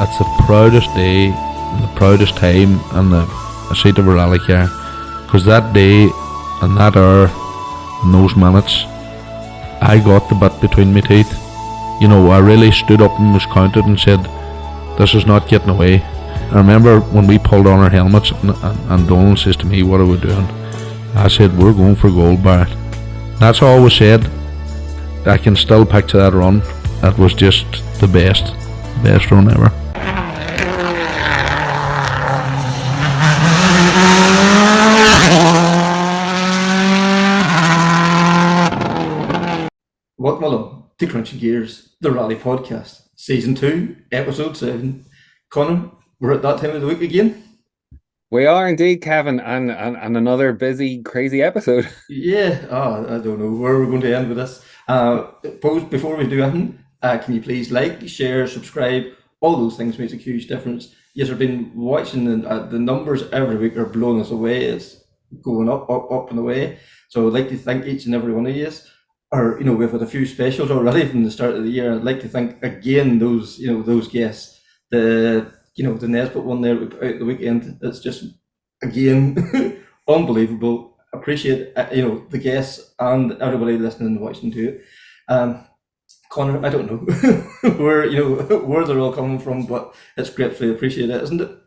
it's the proudest day and the proudest time in the seat of a rally car, because that day and that hour and those minutes, I got the bit between my teeth. You know, I really stood up and was counted and said, this is not getting away. I remember when we pulled on our helmets and Donald says to me, what are we doing? I said, we're going for gold, Barrett. That's all we said. I can still picture that run. That was just the best run ever. Welcome to Krunching Gears, the Rally Podcast, Season 2, Episode 7. Connor, we're at that time of the week again. We are indeed, Kevin, and another busy, crazy episode. Yeah, I don't know where we're going to end with this. Before we do anything, can you please like, share, subscribe? All those things makes a huge difference. Yes, I've been watching, and the numbers every week are blowing us away. It's going up and away. So I'd like to thank each and every one of you. Or, you know, we've had a few specials already from the start of the year. I'd like to thank again those guests. The Nesbitt one there we put out the weekend. It's just, again, unbelievable. Appreciate the guests and everybody listening and watching to it. Connor, I don't know where they're all coming from, but it's gratefully appreciated, isn't it?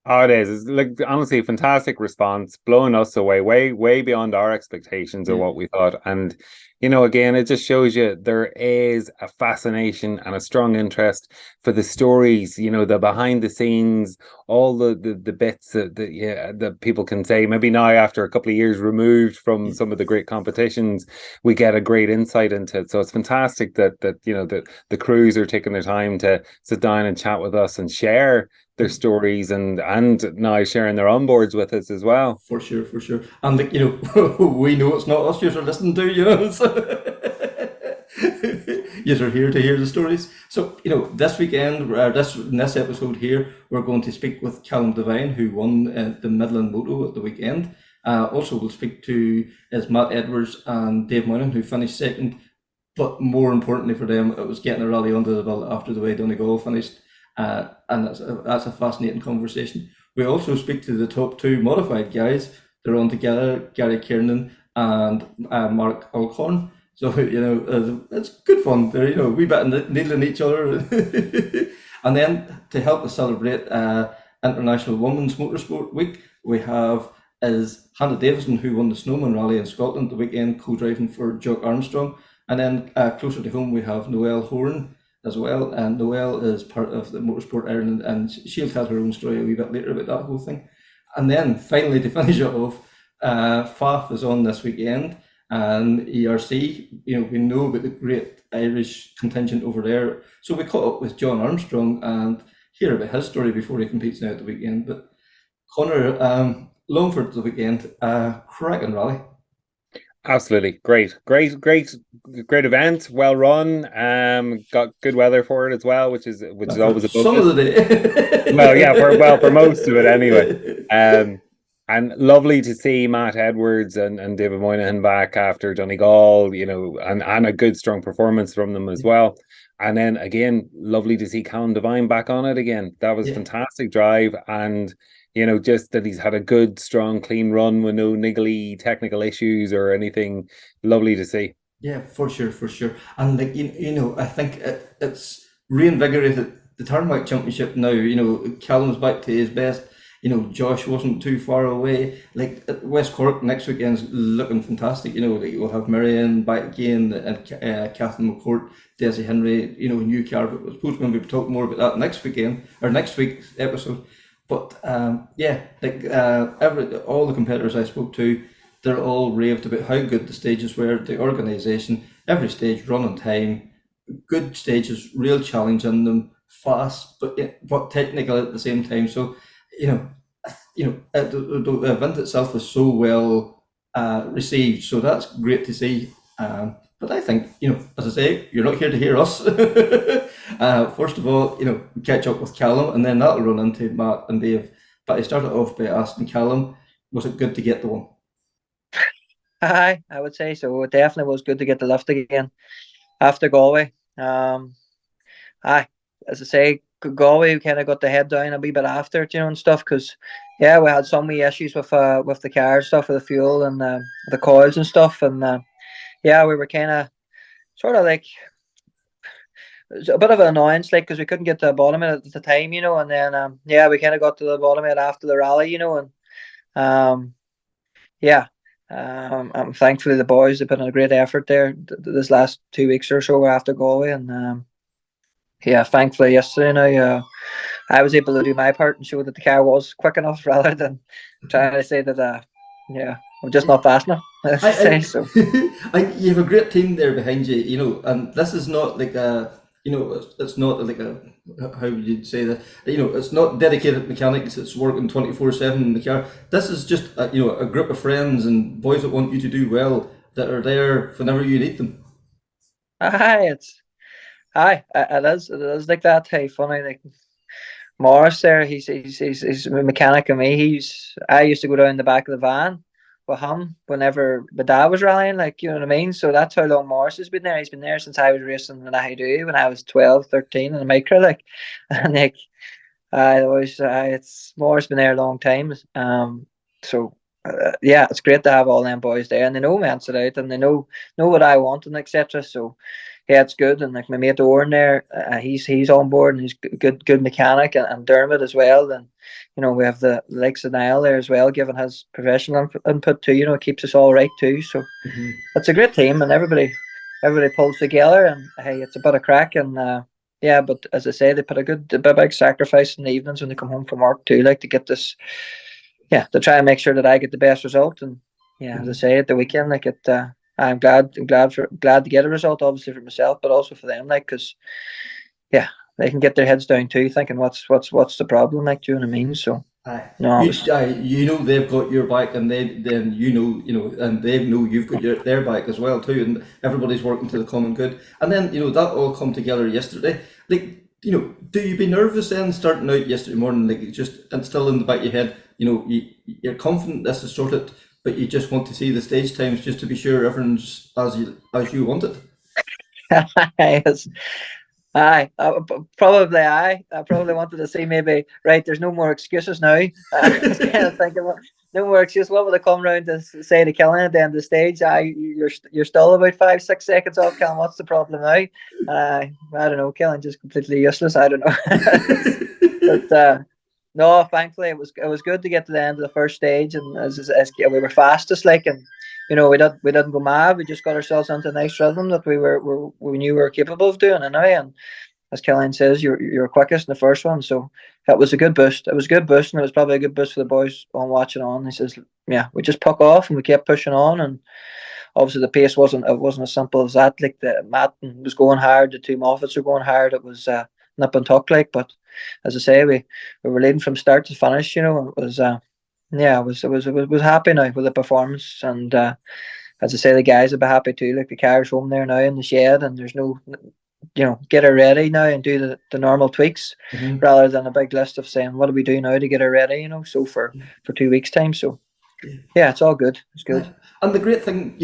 Oh, it is. It's like, honestly, a fantastic response, blowing us away, way beyond our expectations of what we thought. And, again, it just shows you there is a fascination and a strong interest for the stories, the behind the scenes, all the bits that people can say. Maybe now, after a couple of years removed from some of the great competitions, we get a great insight into it. So it's fantastic that the crews are taking their time to sit down and chat with us and share their stories and now sharing their onboards with us as well. For sure. And we know it's not us you're listening to, so you're here to hear the stories. So, this weekend, in this episode here, we're going to speak with Callum Devine, who won the Midland Moto at the weekend. Also, we'll speak to Matt Edwards and Dave Moynihan, who finished second. But more importantly for them, it was getting a rally under the belt after the way Donegal finished. And that's a fascinating conversation. We also speak to the top two modified guys. They're on together, Gary Kiernan and Mark Alcorn. So it's good fun. They're we bit needling each other. And then to help us celebrate International Women's Motorsport Week, we have Hannah Davison, who won the Snowman Rally in Scotland the weekend, co-driving for Jon Armstrong. And then closer to home, we have Noelle Horan as well, and Noelle is part of the Motorsport Ireland, and she'll tell her own story a wee bit later about that whole thing. And then finally, to finish it off, Fafe is on this weekend, and ERC, we know about the great Irish contingent over there. So we caught up with Jon Armstrong and hear about his story before he competes now at the weekend. But Connor, Longford the weekend, cracking rally. Absolutely great event, well run. Got good weather for it as well, which is always a bonus. Some of the day. Well, yeah, for most of it anyway. And lovely to see Matt Edwards and David Moynihan back after Donegal, and a good strong performance from them as well. And then again, lovely to see Callum Devine back on it again. That was a fantastic drive, and just that he's had a good, strong, clean run with no niggly technical issues or anything. Lovely to see. Yeah, for sure. And I think it's reinvigorated the Tarmac Championship now. Callum's back to his best. Josh wasn't too far away. Like at West Cork next weekend's looking fantastic. We'll have Marianne back again, and Catherine McCourt, Desi Henry. New car. But I suppose we're going to talk more about that next weekend or next week's episode. But all the competitors I spoke to, they're all raved about how good the stages were, the organisation, every stage run on time, good stages, real challenge in them, fast but technical at the same time. So the event itself was so well received. So that's great to see. But I think, as I say, you're not here to hear us. First of all, catch up with Callum, and then that'll run into Matt and Dave. But I started off by asking Callum, was it good to get the one? Aye, I would say so. It definitely was good to get the lift again after Galway. As I say, Galway, we kind of got the head down a wee bit after it, and stuff, because we had some wee issues with the car stuff, with the fuel and the coils and stuff, and we were kind of sort of like, it was a bit of an annoyance, like, because we couldn't get to the bottom of it at the time, and then we kind of got to the bottom of it after the rally, and thankfully the boys have put in a great effort there this last 2 weeks or so after Galway, and thankfully yesterday now I was able to do my part and show that the car was quick enough, rather than trying to say that I'm just not fast enough. So. You have a great team there behind you, and this is not like it's not like a, how would you say that, it's not dedicated mechanics that's working 24/7 in the car. This is just a group of friends and boys that want you to do well, that are there whenever you need them. It is like that. Hey, funny, like Morris there, he's a mechanic, and me. I used to go down the back of the van with him whenever my dad was rallying, like, you know what I mean? So that's how long Morris has been there. He's been there since I was racing in I do when I was 12, 13 in a micro, like, and like it's Morris been there a long time. So it's great to have all them boys there, and they know me answered out, and they know what I want, and etc. So it's good. And like my mate Horan there, he's on board, and he's good mechanic, and Dermot as well. And we have the likes of Noelle there as well, giving his professional input too. It keeps us all right too. So it's a great team, and everybody pulls together, and hey, it's a bit of crack. And but as I say, they put a big sacrifice in the evenings when they come home from work too, like to get this, to try and make sure that I get the best result. And as I say, at the weekend, like I'm glad to get a result, obviously for myself, but also for them, like, because they can get their heads down too, thinking what's the problem, like, do you know what I mean? So they've got your back, and and they know you've got their back as well too, and everybody's working to the common good. And then that all come together yesterday. Like, do you be nervous then starting out yesterday morning, like, and still in the back of your head, you're confident this is sorted, but you just want to see the stage times just to be sure everyone's as you want it? Yes. I probably wanted to say, maybe, right, there's no more excuses now. I was kind of thinking, no more excuses. What will they come round to say to Kiernan at the end of the stage? You're still about 5-6 seconds off, Kiernan. What's the problem now? I don't know. Kiernan just completely useless. I don't know. But no, thankfully it was good to get to the end of the first stage, and as we were fastest, like, and we didn't go mad. We just got ourselves into a nice rhythm that we knew we were capable of doing anyway. And as Kiernan says, you're quickest in the first one, so it was a good boost. It was a good boost, and it was probably a good boost for the boys on watching on. He says, we just puck off, and we kept pushing on, and obviously the pace wasn't as simple as that. Like, the Matt was going hard, the two Moffats were going hard. It was nip and tuck, like, but as I say, we were leading from start to finish. It was I was happy now with the performance, and as I say, the guys will be happy too. Like, the car's home there now in the shed, and there's no, get her ready now and do the normal tweaks, rather than a big list of saying, what do we do now to get her ready? So for 2 weeks time. So it's all good. It's good. And the great thing,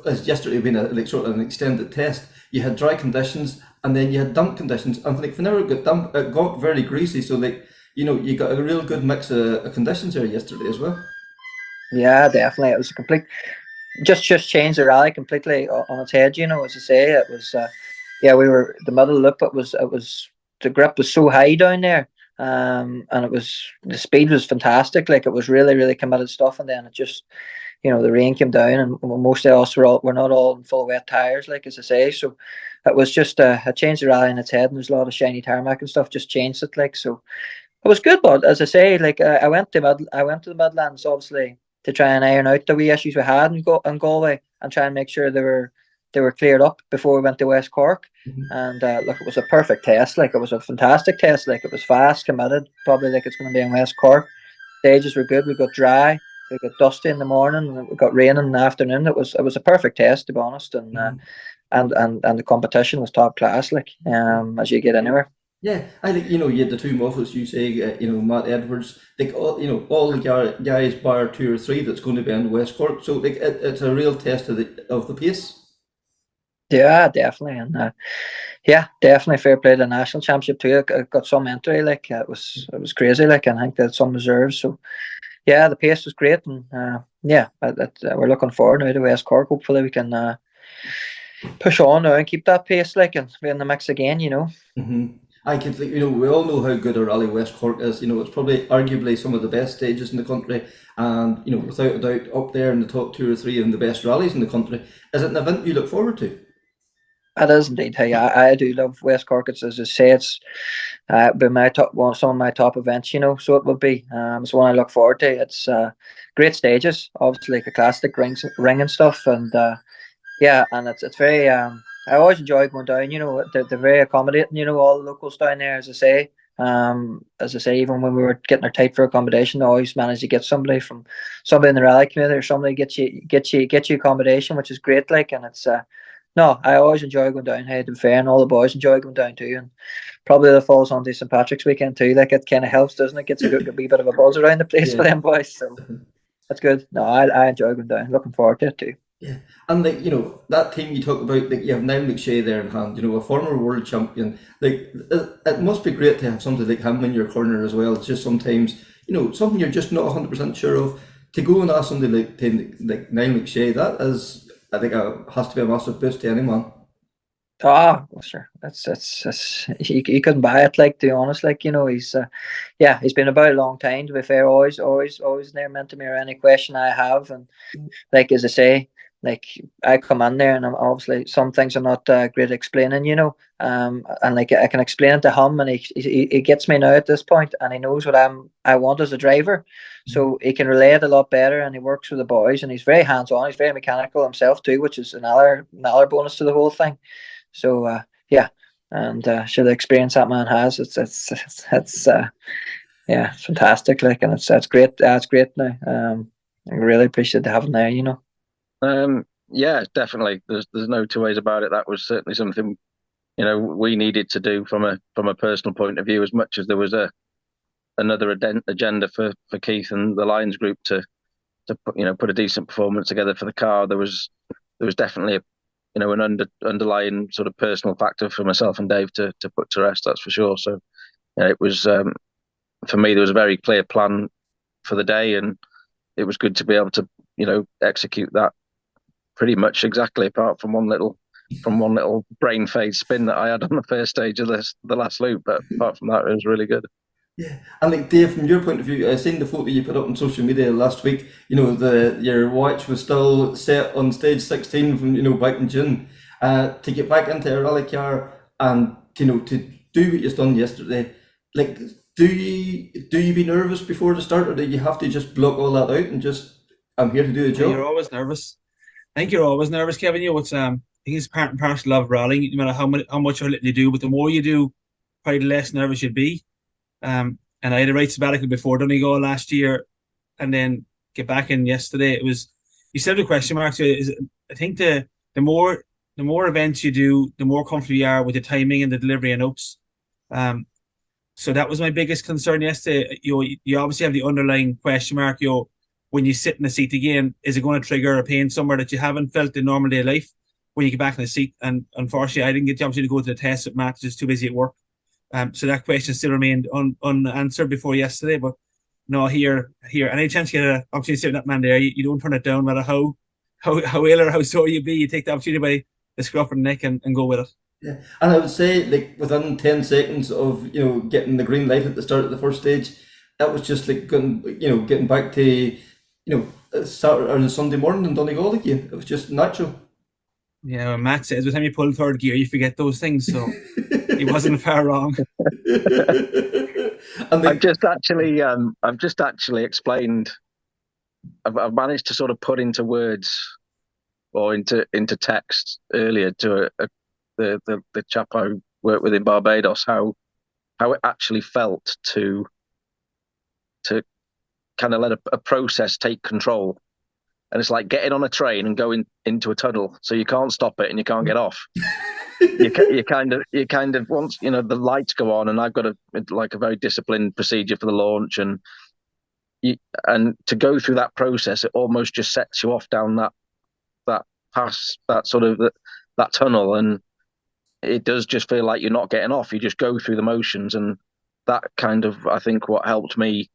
as yesterday being sort of an extended test, you had dry conditions, and then you had damp conditions, and like whenever it got damp, it got very greasy. So like, you got a real good mix of conditions there yesterday as well. Yeah, definitely. It was a complete, just changed the rally completely on its head. As I say, it was we were the middle loop. It was the grip was so high down there, and the speed was fantastic. Like, it was really, really committed stuff, and then it just, the rain came down, and most of us were not all in full wet tires, like, as I say. So it was just it changed the rally in its head, and there's a lot of shiny tarmac and stuff, just changed it, like. So it was good. But as I say, like, I went to the Midlands, obviously, to try and iron out the wee issues we had in Galway, and try and make sure they were cleared up before we went to West Cork. And look, it was a perfect test. Like, it was a fantastic test. Like, it was fast, committed, probably like it's going to be in West Cork. Stages were good. We got dry. We got dusty in the morning, and we got rain in the afternoon. It was a perfect test, to be honest. And and the competition was top class, like, as you get anywhere. Yeah, I think, you had the two Moffats, you say, Matt Edwards, like, all the guys bar 2 or 3 that's going to be in West Cork. So like, it's a real test of the pace. Yeah, definitely. And Yeah, definitely fair play to the national championship too. It got some entry, like it was crazy, like, and I think they had some reserves. So yeah, the pace was great, and we're looking forward now to West Cork. Hopefully, we can push on now and keep that pace, like, and be in the mix again. I can think, we all know how good a rally West Cork is. It's probably arguably some of the best stages in the country, and without a doubt, up there in the top 2 or 3 of the best rallies in the country. Is it an event you look forward to? It is indeed. Hey, I do love West Cork. It's, as I say, it's been my top one, some of my top events. So it will be. It's one I look forward to. It's great stages, obviously, like a classic ring and stuff, and and it's very. I always enjoy going down. They're very accommodating. All the locals down there, as I say. Even when we were getting our tight for accommodation, I always managed to get somebody in the rally community, or somebody get you accommodation, which is great. Like, and it's no, I always enjoy going down Hayden Fair, and all the boys enjoy going down too. And probably that falls on to St. Patrick's weekend too. Like, it kind of helps, doesn't it? Gets a wee bit of a buzz around the place for Yeah. them boys. So that's good. No, I enjoy going down. Looking forward to it too. Yeah, and that team you talk about, like you have Niall McShay there in hand, a former world champion. Like it must be great to have somebody like him in your corner as well. It's just sometimes, something you're just not 100% sure of. To go and ask somebody like Niall McShay, that is, I think, has to be a massive boost to anyone. Well, sure. That's you couldn't buy it. Like, to be honest, like, he's been about a long time. To be fair, always there meant to me or any question I have, and like, as I say, like, I come in there and I'm obviously some things are not great at explaining, and like I can explain it to him, and he gets me now at this point, and he knows what I want as a driver, so he can relay it a lot better, and he works with the boys, and he's very hands on. He's very mechanical himself too, which is another bonus to the whole thing. So and sure, the experience that man has, it's fantastic. Like, and it's great. It's great now. I really appreciate to have him there. Yeah, definitely. There's no two ways about it. That was certainly something we needed to do from a personal point of view, as much as there was another agenda for Keith and the Lions group to put a decent performance together for the car. There was definitely an underlying sort of personal factor for myself and Dave to put to rest. That's for sure. So it was for me, there was a very clear plan for the day, and it was good to be able to execute that pretty much exactly, apart from one little brain phase spin that I had on the first stage of the last loop. But apart from that, it was really good. Yeah, and like Dave, from your point of view, I seen the photo you put up on social media last week. Your watch was still set on stage 16 from back in June. To get back into a rally car and to do what you've done yesterday, like, do you be nervous before the start, or do you have to just block all that out and just, I'm here to do the job? You're always nervous. I think you're always nervous, Kevin. It's I think it's part and parcel of rallying. No matter how much or little you do, but the more you do, probably the less nervous you'd be. And I had a right sabbatical before Donegal last year, and then get back in yesterday. It was, you said the question marks. I think the more events you do, the more comfortable you are with the timing and the delivery of notes. So that was my biggest concern yesterday. You obviously have the underlying question mark. When you sit in the seat again, is it going to trigger a pain somewhere that you haven't felt in normal day life when you get back in the seat? And unfortunately, I didn't get the opportunity to go to the test at Matt, just too busy at work. So that question still remained unanswered before yesterday. But no, here, any chance you get an opportunity to sit with that man there, you don't turn it down, no matter how ill or how sore you be. You take the opportunity by the scruff of the neck and go with it. Yeah, and I would say, like, within 10 seconds of getting the green light at the start of the first stage, that was just like getting back to Saturday or Sunday morning in Donegal again. It was just natural. Yeah, Matt says by the time you pull third gear, you forget those things. So he wasn't far wrong. I've just actually explained. I've managed to sort of put into words or into text earlier to the chap I worked with in Barbados how it actually felt to kind of let a process take control. And it's like getting on a train and going into a tunnel, so you can't stop it and you can't get off. you kind of once the lights go on, and I've got a very disciplined procedure for the launch, and to go through that process, it almost just sets you off down that pass, that sort of that tunnel, and it does just feel like you're not getting off. You just go through the motions, and that kind of, I think, what helped me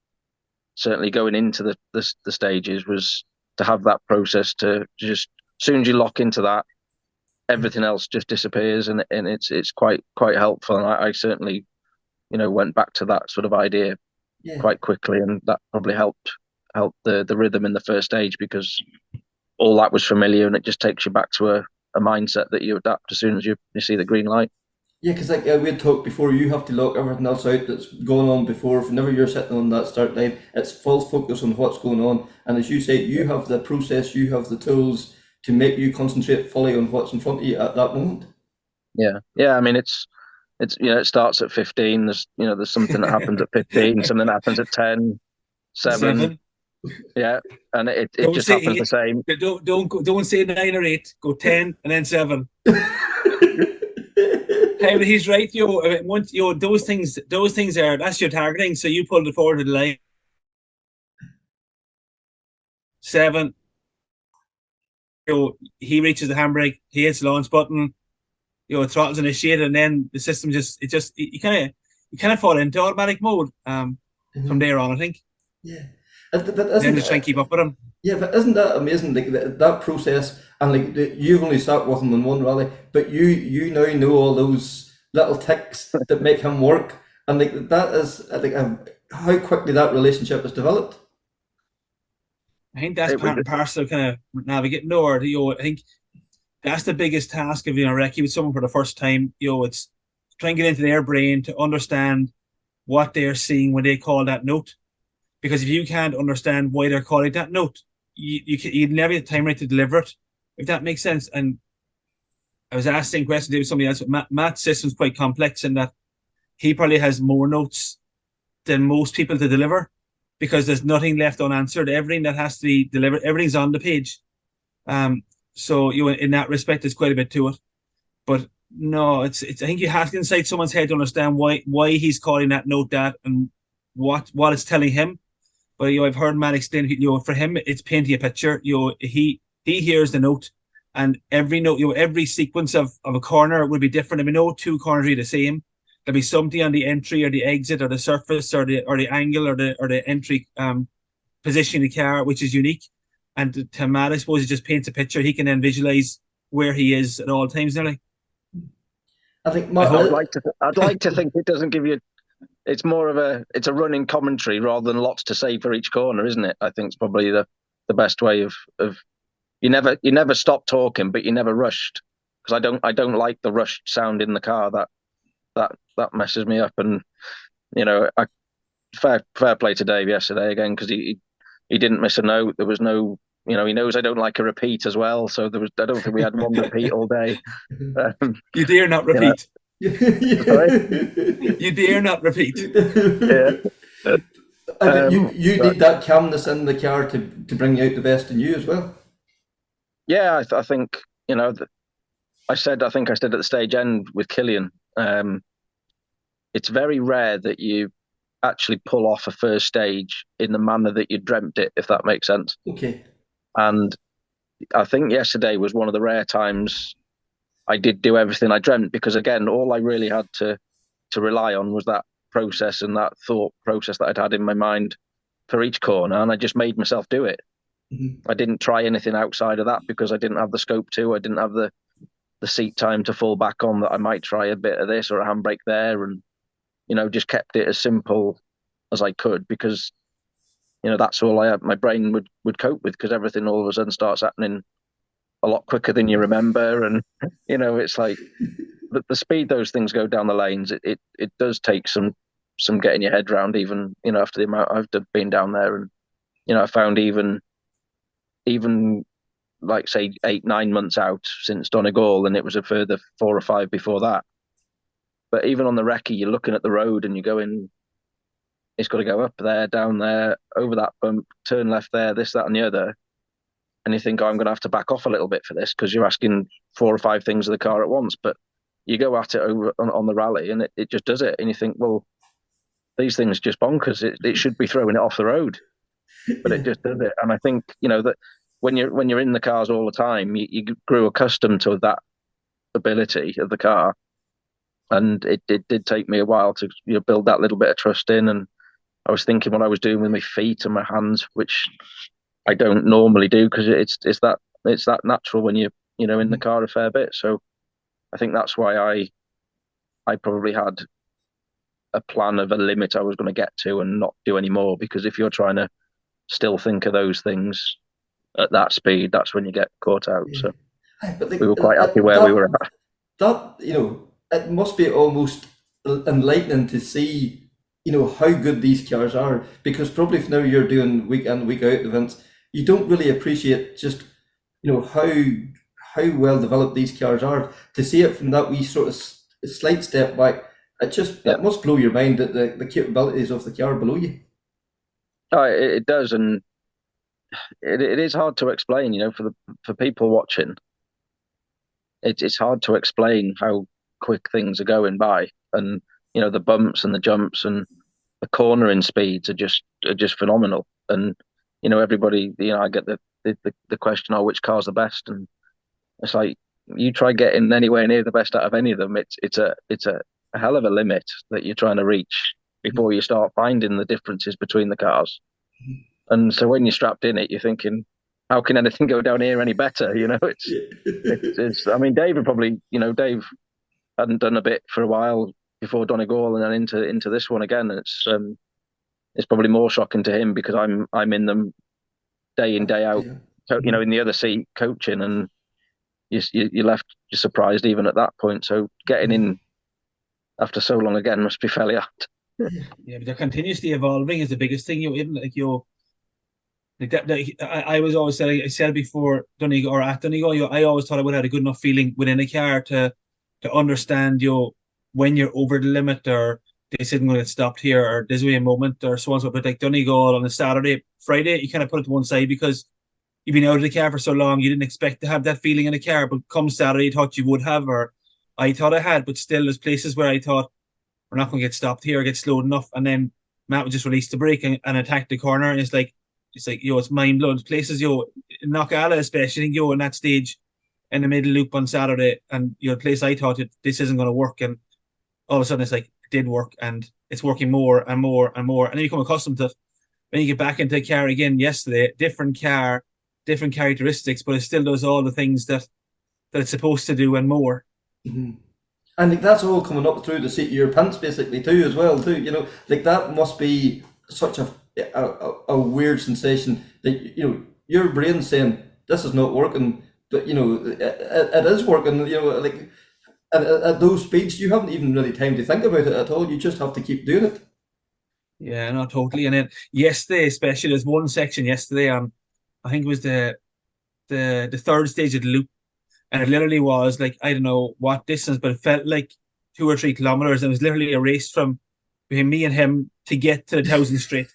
certainly going into the stages was to have that process to just, as soon as you lock into that, everything else just disappears, and it's quite helpful. And I certainly, went back to that sort of idea quite quickly, and that probably helped the rhythm in the first stage, because all that was familiar, and it just takes you back to a mindset that you adapt as soon as you see the green light. Yeah, because like we had talked before, you have to lock everything else out that's going on before. Whenever you're sitting on that start line, it's full focus on what's going on. And as you say, you have the process, you have the tools to make you concentrate fully on what's in front of you at that moment. Yeah. I mean, it's it starts at 15. There's something that happens at 15, something that happens at 10, 7. Yeah, and it just happens the same. Don't say 9 or 8. Go 10 and then 7. Hey, but he's right. Once those things are, that's your targeting. So you pulled it forward to the line. 7. He reaches the handbrake. He hits the launch button. Throttle's initiated, and then the system you kind of fall into automatic mode from there on, I think. Yeah. Then just try and keep up with him. Yeah, but isn't that amazing? Like that process, and like you've only sat with him in one rally, but you now know all those little ticks that make him work, and like that is like how quickly that relationship has developed. I think that's part and parcel of kind of navigating or I think that's the biggest task of recce with someone for the first time. It's trying to get into their brain to understand what they're seeing when they call that note. Because if you can't understand why they're calling that note, you'd never get time right to deliver it, if that makes sense. And I was asking questions with somebody else. Matt's system's quite complex in that he probably has more notes than most people to deliver, because there's nothing left unanswered. Everything that has to be delivered, everything's on the page. So in that respect, there's quite a bit to it. But no, it's I think you have to inside someone's head to understand why he's calling that note that, and what it's telling him. But I've heard Matt explain, for him it's painting a picture. He hears the note, and every note, every sequence of a corner would be different. I mean, no two corners are the same. There'll be something on the entry or the exit or the surface or the angle or the entry position of the car, which is unique. And to Matt, I suppose, it just paints a picture. He can then visualize where he is at all times nearly. I think Matt, I'd like to think it doesn't give you. It's more of it's a running commentary rather than lots to say for each corner, isn't it? I think it's probably the best way of you never stop talking, but you never rushed, because I don't like the rushed sound in the car. That messes me up. And fair play to Dave yesterday again, because he didn't miss a note. There was no, he knows I don't like a repeat as well, so I don't think we had one repeat all day. You dare not repeat. You dare not repeat. Yeah. You need that calmness in the car to bring out the best in you as well. Yeah, I think I think I said at the stage end with Kilian, it's very rare that you actually pull off a first stage in the manner that you dreamt it, if that makes sense. Okay. And I think yesterday was one of the rare times I did do everything I dreamt, because again, all I really had to rely on was that process and that thought process that I'd had in my mind for each corner, and I just made myself do it. Mm-hmm. I didn't try anything outside of that, because I didn't have the scope to. I didn't have the seat time to fall back on, that I might try a bit of this or a handbrake there, and just kept it as simple as I could, because that's all I had. My brain would cope with, because everything all of a sudden starts happening a lot quicker than you remember. And it's like the speed those things go down the lanes, it does take some getting your head around, even after the amount I've been down there. And I found even like say 8-9 months out since Donegal, and it was a further 4 or 5 before that. But even on the recce, you're looking at the road and you're going, it's got to go up there, down there, over that bump, turn left there, this, that, and the other. And you think, I'm going to have to back off a little bit for this, because you're asking 4 or 5 things of the car at once. But you go at it over on the rally, and it just does it. And you think, well, these things are just bonkers. It should be throwing it off the road, but it just does it. And I think that when you're in the cars all the time, you grew accustomed to that ability of the car, and it did take me a while to build that little bit of trust in. And I was thinking what I was doing with my feet and my hands, which I don't normally do, because it's that natural when you're in the car a fair bit. So I think that's why I probably had a plan of a limit I was going to get to and not do any more, because if you're trying to still think of those things at that speed, that's when you get caught out. So But we were quite happy where we were at. That, it must be almost enlightening to see, how good these cars are, because probably if now you're doing week in, week out events, you don't really appreciate just, how well developed these cars are. To see it from that wee sort of slight step back, it must blow your mind that the capabilities of the car below you. Oh, it does, and it is hard to explain, for people watching. It's hard to explain how quick things are going by, and the bumps and the jumps and the cornering speeds are just phenomenal. And everybody, I get the question, which car's the best, and it's like, you try getting anywhere near the best out of any of them, it's a hell of a limit that you're trying to reach before you start finding the differences between the cars. And so when you're strapped in it, you're thinking, how can anything go down here any better? It's I mean, Dave probably, Dave hadn't done a bit for a while before Donegal, and then into this one again. And it's probably more shocking to him, because I'm in them day in, day out, in the other seat coaching, and you're left just surprised even at that point. So getting in after so long again must be fairly hard. Yeah, but they're continuously evolving is the biggest thing. I was always said, I said before Donegal or at Donegal, I always thought I would have had a good enough feeling within a car to understand when you're over the limit, or this isn't going to get stopped here, or there's a moment, or so on so. But like Donegal on a Friday, you kind of put it to one side, because you've been out of the car for so long, you didn't expect to have that feeling in the car. But come Saturday, you thought you would have, or I thought I had. But still, there's places where I thought, we're not going to get stopped here or get slowed enough. And then Matt would just release the brake and attack the corner. And it's like, it's mind blowing. Places, Knockalla especially, in that stage in the middle loop on Saturday, and the place I thought this isn't going to work, and all of a sudden it's like, it did work, and it's working more and more and more. And then you become accustomed to it. When you get back into the car again yesterday, different car, different characteristics, but it still does all the things that it's supposed to do and more. Mm-hmm. And that's all coming up through the seat of your pants, basically, too, as well, too. That must be such a weird sensation that, your brain's saying, this is not working, but, it is working, and at those speeds, you haven't even really time to think about it at all. You just have to keep doing it. Yeah, no, totally. And then yesterday, especially, there's one section yesterday, I think it was the third stage of the loop. And it literally was like, I don't know what distance, but it felt like 2 or 3 kilometers. And it was literally a race from between me and him to get to the 1,000 straight.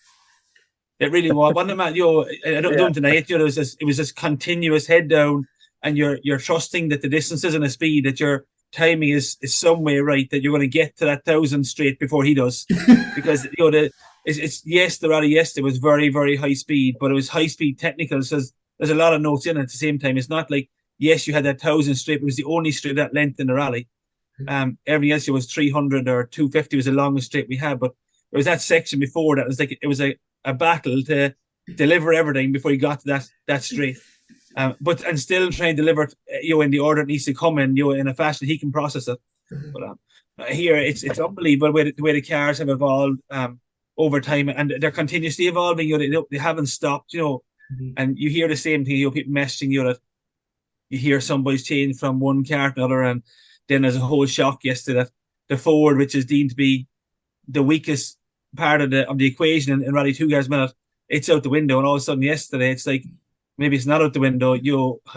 It really was. I don't deny it. It was this continuous head down, and you're trusting that the distances and the speed, that your timing is some way right, that you're going to get to that 1,000 straight before he does. Because the rally yesterday was very, very high speed, but it was high speed technical. So there's a lot of notes in it at the same time. It's not like, yes, you had that 1,000 straight, but it was the only straight that length in the rally. Everything else was 300 or 250 was the longest straight we had. But there was that section before that was like, it was a battle to deliver everything before you got to that straight. But still trying to deliver it, in the order it needs to come in a fashion he can process it. But here it's unbelievable the way the cars have evolved over time, and they're continuously evolving. They haven't stopped. And you hear the same thing. People messaging you that you hear somebody's changed from one car to another, and then there's a whole shock yesterday that the Ford, which is deemed to be the weakest part of the equation in Rally 2 Guys Minute, it's out the window. And all of a sudden yesterday, it's like, maybe it's not out the window.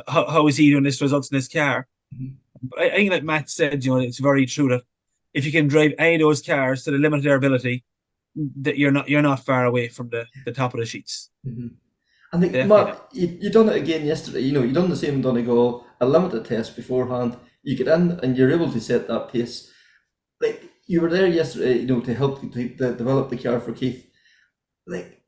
How is he doing this results in his car? But I think like Matt said, it's very true that if you can drive any of those cars to the limit of their ability, that you're not far away from the top of the sheets. Mm-hmm. I think, Mark, you done it again yesterday. You done the same in Donegal, a limited test beforehand. You get in and you're able to set that pace. Like, you were there yesterday, to help to develop the car for Keith. Like,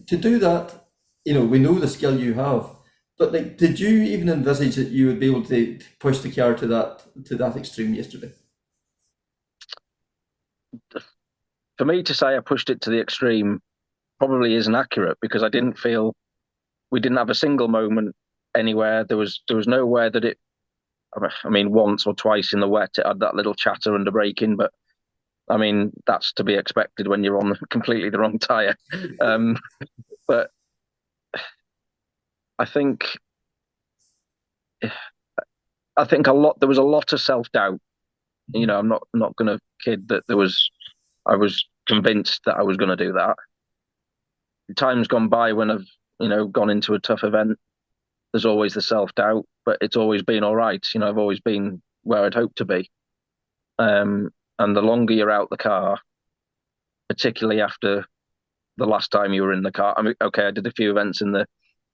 to do that, we know the skill you have, but like, did you even envisage that you would be able to push the car to that extreme yesterday? for me to say I pushed it to the extreme probably isn't accurate, because I didn't feel, we didn't have a single moment anywhere. There was nowhere that it, I mean, once or twice in the wet, it had that little chatter under braking, but I mean, that's to be expected when you're on completely the wrong tyre. But I think there was a lot of self-doubt. You know, I'm not going to kid that I was convinced that I was going to do that. Time's gone by when I've, gone into a tough event. There's always the self-doubt, but it's always been all right. You know, I've always been where I'd hoped to be. And the longer you're out the car, particularly after the last time you were in the car, I mean, okay, I did a few events in the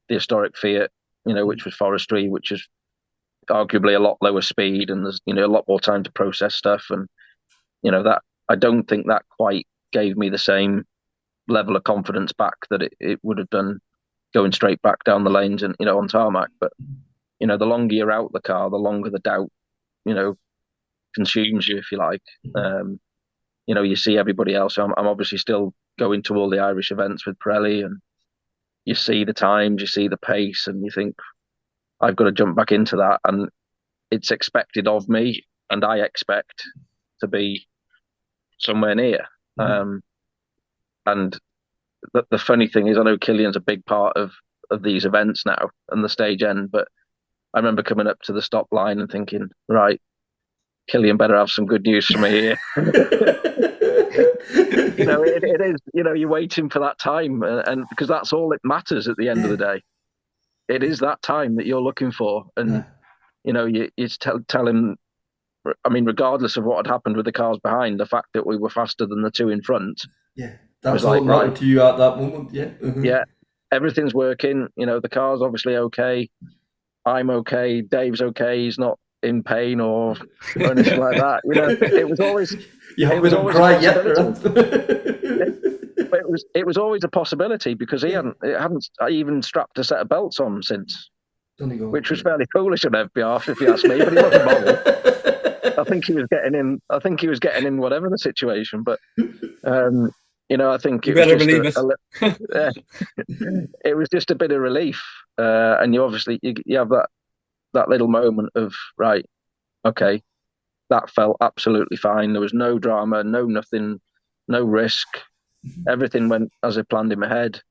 historic Fiat, which was forestry, which is arguably a lot lower speed, and there's, a lot more time to process stuff. And, that, I don't think that quite gave me the same level of confidence back that it would have done going straight back down the lanes and, on tarmac. But, the longer you're out the car, the longer the doubt, consumes you, if you like. You see everybody else. I'm obviously still going to all the Irish events with Pirelli, and you see the times, you see the pace, and you think, I've got to jump back into that, and it's expected of me, and I expect to be somewhere near. And the funny thing is, I know Kilian's a big part of these events now and the stage end, but I remember coming up to the stop line and thinking, right, Kilian better have some good news for me here. It is, you're waiting for that time, and because that's all that matters at the end of the day. It is that time that you're looking for. And, you tell him, I mean, regardless of what had happened with the cars behind, the fact that we were faster than the two in front. Yeah, that's all mattered to you at that moment. Yeah. Yeah, everything's working. The car's obviously okay. I'm okay. Dave's okay. He's not in pain or anything like that. It was always. You haven't cried yet. But it was always a possibility, because he hadn't even strapped a set of belts on since, which was fairly foolish on their behalf, if you ask me. But he wasn't bothered. I think he was getting in whatever the situation. But I think you better believe it. It was just a bit of relief, and you obviously you have that little moment of, right, okay, that felt absolutely fine. There was no drama, no nothing, no risk. Everything went as I planned in my head,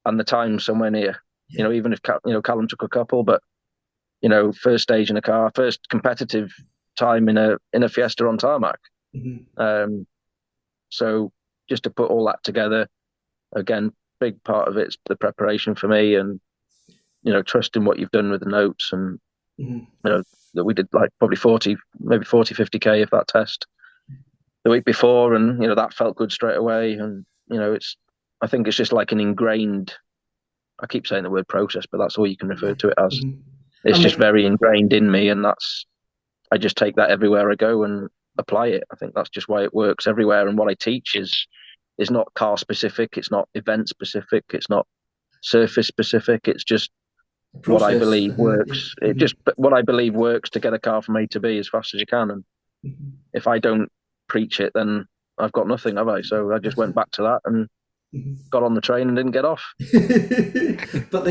and the time somewhere near. Even if Callum took a couple, but first stage in a car, first competitive time in a Fiesta on tarmac. So just to put all that together, again, big part of it's the preparation for me, and trusting what you've done with the notes, and that we did like probably 50k of that test the week before, and that felt good straight away. And I think it's just like an ingrained, I keep saying the word process, but that's all you can refer to it as. It's just very ingrained in me, and I just take that everywhere I go and apply it. I think that's just why it works everywhere. And what I teach is not car specific, it's not event specific, it's not surface specific, it's just process. What I believe works. It just what I believe works to get a car from A to B as fast as you can. And if I don't preach it, then I've got nothing, have I? So I just went back to that and got on the train and didn't get off. But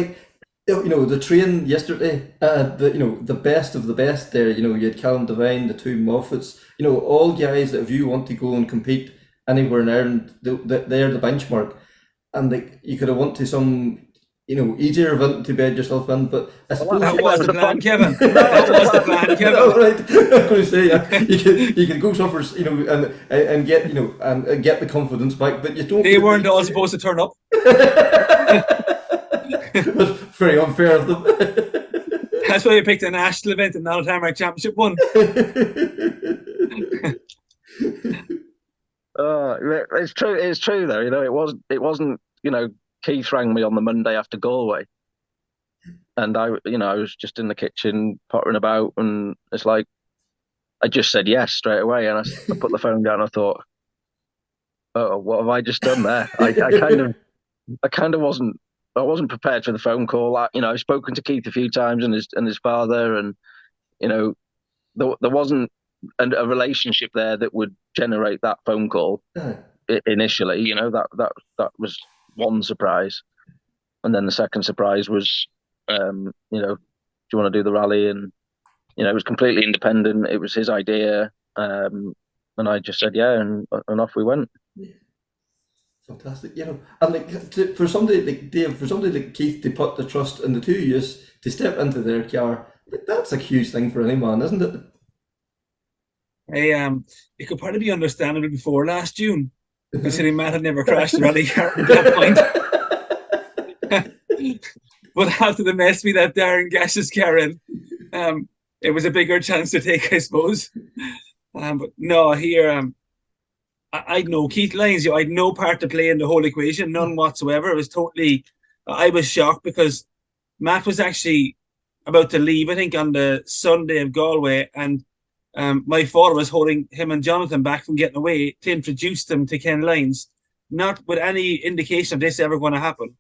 the train yesterday, the best of the best there, you had Callum Devine, the two Moffats, all guys that if you want to go and compete anywhere in Ireland, they're the benchmark. And you could have went to some, easier event to bed yourself in, but I suppose that was the plan, Kevin. That was the plan, Kevin. Oh, right. I'm going to say, you can go somewhere, and get, and get the confidence back, but you don't. They weren't all supposed to turn up. That's very unfair of them. That's why you picked a national event and not a Tarmac Championship one. It's true. It's true though. It wasn't. Keith rang me on the Monday after Galway, and I was just in the kitchen pottering about, and it's like I just said yes straight away, and I put the phone down. I thought, oh, what have I just done there? I kind of wasn't prepared for the phone call. I've spoken to Keith a few times and his father, and there wasn't a relationship there that would generate that phone call initially. You know, that was one surprise, and then the second surprise was, you know, do you want to do the rally? And you know, it was completely independent. It was his idea, and I just said yeah, and off we went. Fantastic, you know, and like for somebody like Dave, for somebody like Keith to put the trust in the two of you to step into their car, like, that's a huge thing for any man, isn't it? It could probably be understandable before last June, considering Matt had never crashed a rally car at that point. But after the mess we let Darren Gash's car in, it was a bigger chance to take, I suppose. But no, here, I'd no Keith Lyons, I'd no part to play in the whole equation, none whatsoever. It was totally, I was shocked because Matt was actually about to leave, I think, on the Sunday of Galway, and my father was holding him and Jonathan back from getting away to introduce them to Ken Lyons, not with any indication of this ever going to happen.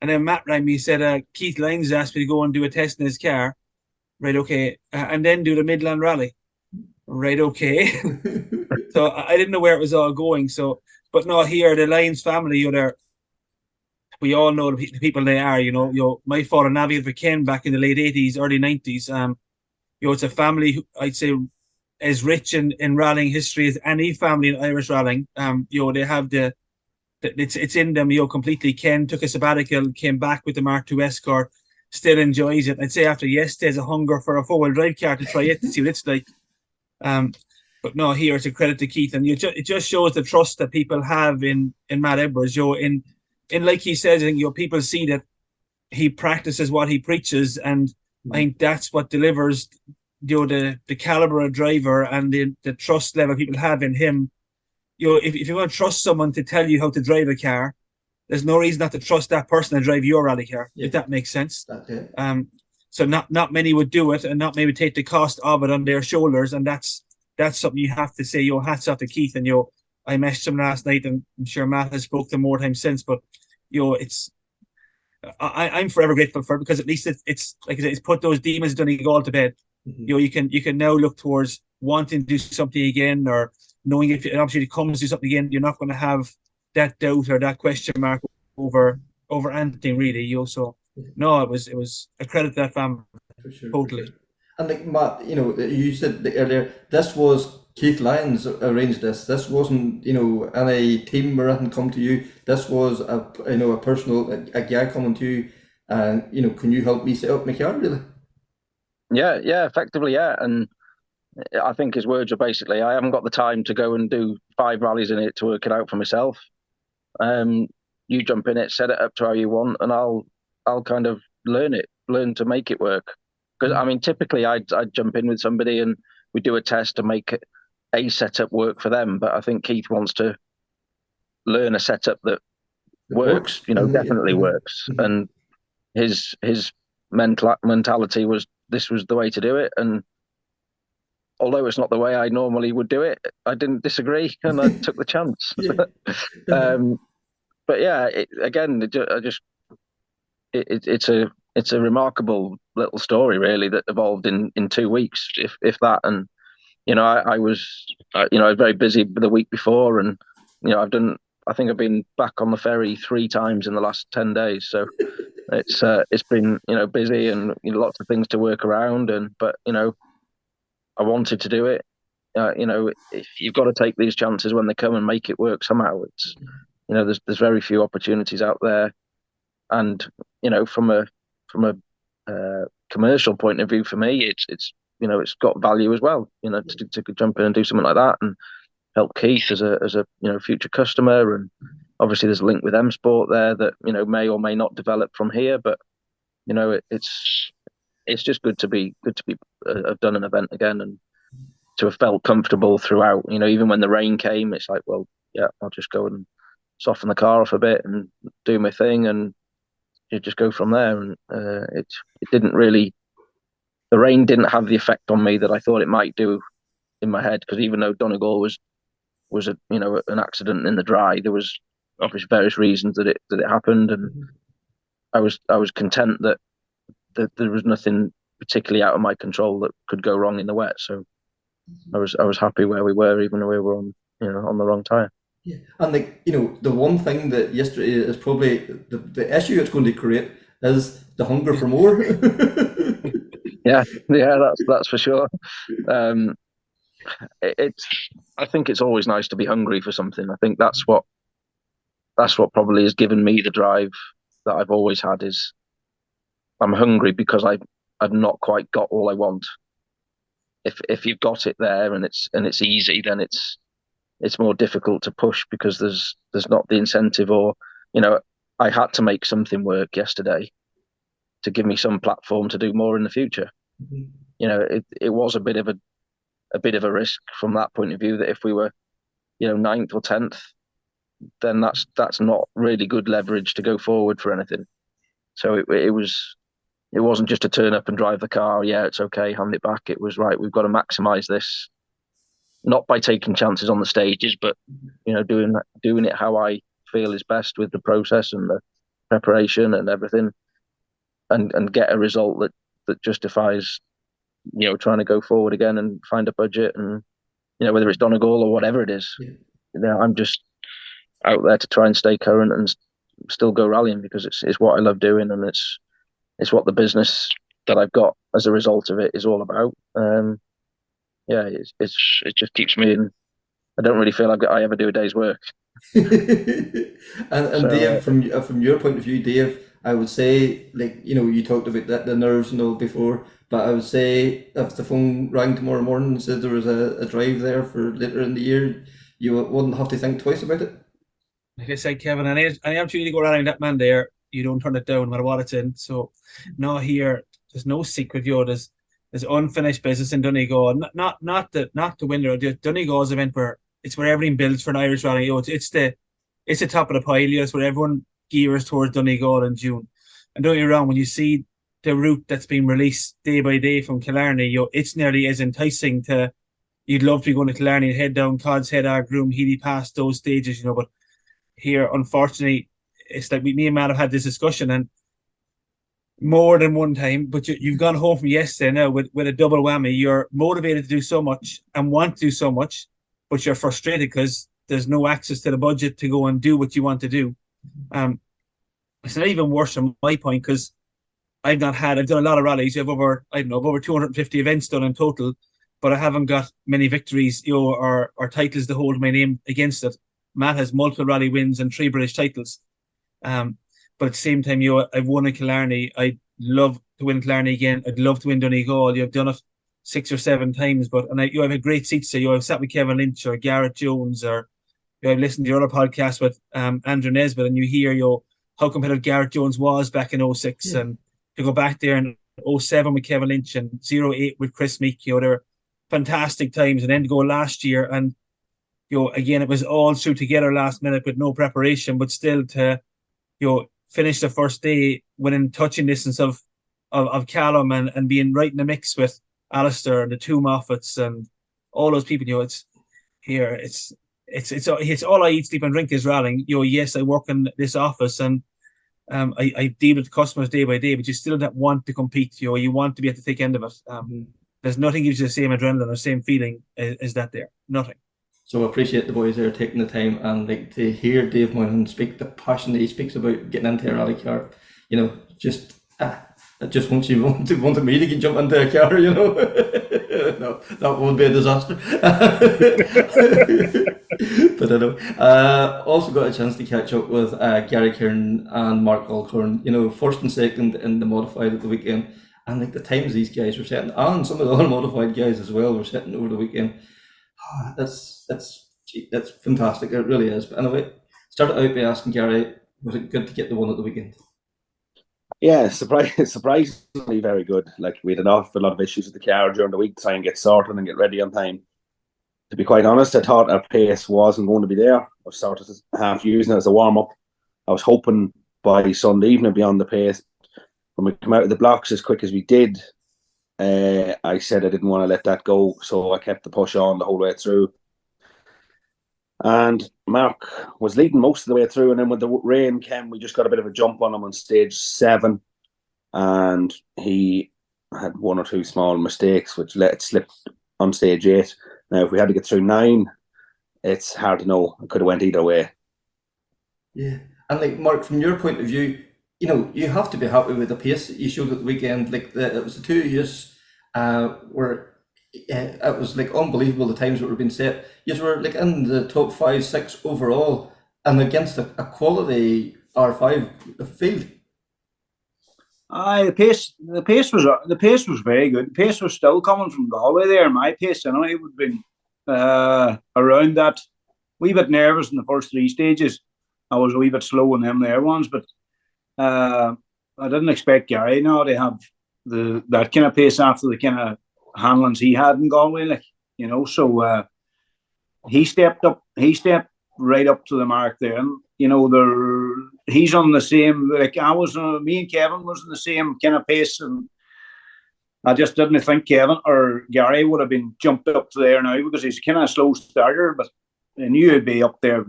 And then Matt rang me, said, Keith Lyons asked me to go and do a test in his car. Right, okay. And then do the Midland Rally. Right, okay. So I didn't know where it was all going. So, but no, here, the Lyons family, you know, we all know the people they are, you know, my father navigated for Ken back in the late 80s, early 90s. You know, it's a family who I'd say as rich in rallying history as any family in Irish rallying. You know, they have it's in them, you know, completely. Ken took a sabbatical, came back with the Mark II Escort, still enjoys it. I'd say after yesterday's a hunger for a four-wheel drive car to try it to see what it's like. But no, here it's a credit to Keith, and it just shows the trust that people have in Matt Edwards. You know, in like he says, I think, you know, people see that he practices what he preaches, and I think that's what delivers, you know, the caliber of driver and the trust level people have in him. You know, if you want to trust someone to tell you how to drive a car, there's no reason not to trust that person to drive your rally car, if that makes sense. Okay. So not many would do it, and not many would take the cost of it on their shoulders, and that's something you have to say. Your hats off to Keith, and I messaged him last night, and I'm sure Matt has spoken to him more times since. But I'm forever grateful for it, because at least it's like I said, it's put those demons Donegal to bed. Mm-hmm. You know, you can now look towards wanting to do something again, or knowing if an opportunity comes to do something again, you're not going to have that doubt or that question mark over anything really. You know, so no, it was a credit to that family. For sure, totally. For sure. And like Matt, you know, you said earlier, this was Keith Lyons arranged this. This wasn't, you know, any team or anything come to you. This was a personal a guy coming to you, and you know, can you help me set up my car, really? Yeah, effectively, yeah. And I think his words are basically, I haven't got the time to go and do 5 rallies in it to work it out for myself. You jump in it, set it up to how you want, and I'll kind of learn to make it work. Because I mean, typically I'd jump in with somebody and we do a test to make a setup work for them. But I think Keith wants to learn a setup that works. You know, definitely works. Mm-hmm. And his mentality was, this was the way to do it. And although it's not the way I normally would do it, I didn't disagree, and I took the chance. But yeah, it's a remarkable little story, really, that evolved in 2 weeks, if that. And you know, I was very busy the week before, and you know, I think I've been back on the ferry 3 times in the last 10 days. So it's been, you know, busy, and you know, lots of things to work around. But you know, I wanted to do it. You know, if you've got to take these chances when they come and make it work somehow. It's, you know, there's very few opportunities out there, and you know, from a commercial point of view, for me, it's you know, it's got value as well. You know, to jump in and do something like that and help Keith as a you know, future customer. And obviously there's a link with M Sport there that, you know, may or may not develop from here, but you know, it's just good to be have done an event again, and to have felt comfortable throughout. You know, even when the rain came, it's like, well, yeah, I'll just go and soften the car off a bit and do my thing, and you just go from there. And it didn't really, the rain didn't have the effect on me that I thought it might do in my head, because even though Donegal was a, you know, an accident in the dry, there was obviously various reasons that it happened, and I was content that there was nothing particularly out of my control that could go wrong in the wet. So I was happy where we were, even though we were on on the wrong tire. Yeah. And the one thing that yesterday is probably the issue it's going to create is the hunger for more. Yeah, that's for sure. I think it's always nice to be hungry for something. I think that's what probably has given me the drive that I've always had. Is I'm hungry because I've not quite got all I want. If you've got it there and it's easy, then it's more difficult to push because there's not the incentive, or I had to make something work yesterday to give me some platform to do more in the future. It was a bit of a risk from that point of view, that if we were 9th or 10th, then that's not really good leverage to go forward for anything. So it wasn't just to turn up and drive the car. Yeah, it's okay, hand it back. It was right. We've got to maximise this, not by taking chances on the stages, but doing it how I feel is best with the process and the preparation and everything, and get a result that justifies trying to go forward again and find a budget, and whether it's Donegal or whatever it is. I'm just out there to try and stay current and still go rallying because it's what I love doing, and it's what the business that I've got as a result of it is all about. It just keeps me in. I don't really feel like I ever do a day's work. and so, Dave, from your point of view, Dave, I would say, you talked about the nerves and all before, but I would say if the phone rang tomorrow morning and said there was a drive there for later in the year, you wouldn't have to think twice about it. Like I said, Kevin, any opportunity to go around that man there, you don't turn it down no matter what it's in. So no, here there's no secret. There's unfinished business in Donegal. Not the winner. Donegal's event where everything builds for an Irish rally. It's the top of the pile. It's where everyone gears towards Donegal in June. And don't get me wrong, when you see the route that's being released day by day from Killarney, it's nearly as enticing to. You'd love to be going to Killarney and head down Cods Head, Groom, Healy, past those stages, but here, unfortunately, it's like me and Matt have had this discussion, and more than one time, but you've gone home from yesterday now with a double whammy. You're motivated to do so much and want to do so much, but you're frustrated because there's no access to the budget to go and do what you want to do. It's not even worse from my point, because I've done a lot of rallies. I've over 250 events done in total, but I haven't got many victories, or titles to hold my name against it. Matt has multiple rally wins and 3 British titles. But at the same time, I've won in Killarney. I'd love to win Killarney again. I'd love to win Donegal. You've done it 6 or 7 times, I've had great seats there. I've sat with Kevin Lynch or Garrett Jones, or I've listened to your other podcast with Andrew Nesbitt, and you hear how competitive Garrett Jones was back in 06, and to go back there in 07 with Kevin Lynch and 08 with Chris Meek. They're fantastic times, and then to go last year and again, it was all through together last minute with no preparation, but still to, finish the first day within touching distance of Callum and being right in the mix with Alistair and the 2 Moffats and all those people. It's here. It's all I eat, sleep, and drink is rallying. Yes, I work in this office and I deal with customers day by day, but you still don't want to compete. You want to be at the thick end of it. There's nothing gives you the same adrenaline or same feeling as that there. Nothing. So I appreciate the boys there taking the time, and to hear Dave Moynihan speak the passion that he speaks about getting into a rally car, just wanted me to jump into a car, No, that would be a disaster. But I know. Also got a chance to catch up with Gary Kiernan and Mark Alcorn, first and second in the modified at the weekend, and the times these guys were setting, and some of the other modified guys as well were setting over the weekend. That's fantastic. It really is. But anyway, started out by asking Gary, was it good to get the one at the weekend? Yeah, surprisingly very good. We had a lot of issues with the car during the week to try and get sorted and get ready on time. To be quite honest, I thought our pace wasn't going to be there. I started half using it as a warm-up. I was hoping by Sunday evening be on the pace. When we come out of the blocks as quick as we did, I said I didn't want to let that go, so I kept the push on the whole way through. And Mark was leading most of the way through, and then when the rain came, we just got a bit of a jump on him on stage 7, and he had 1 or 2 small mistakes which let it slip on stage 8. Now, if we had to get through 9, it's hard to know. It could have went either way. Yeah, and like Mark, from your point of view, you have to be happy with the pace that you showed at the weekend. Like it was the two of you were, it was like unbelievable the times that were being set. You were like in the top 5, 6 overall, and against a quality R5 field. Aye, the pace was very good. The pace was still coming from Galway there. My pace, it would have been around that. Wee bit nervous in the first 3 stages. I was a wee bit slow in them there ones, but I didn't expect Gary now to have that kind of pace after the kind of handlings he had in Galway, like, so he stepped right up to the mark there, and he's on the same, like me and Kevin was in the same kind of pace, and I just didn't think Kevin or Gary would have been jumped up to there now, because he's kind of a slow starter, but I knew he'd be up there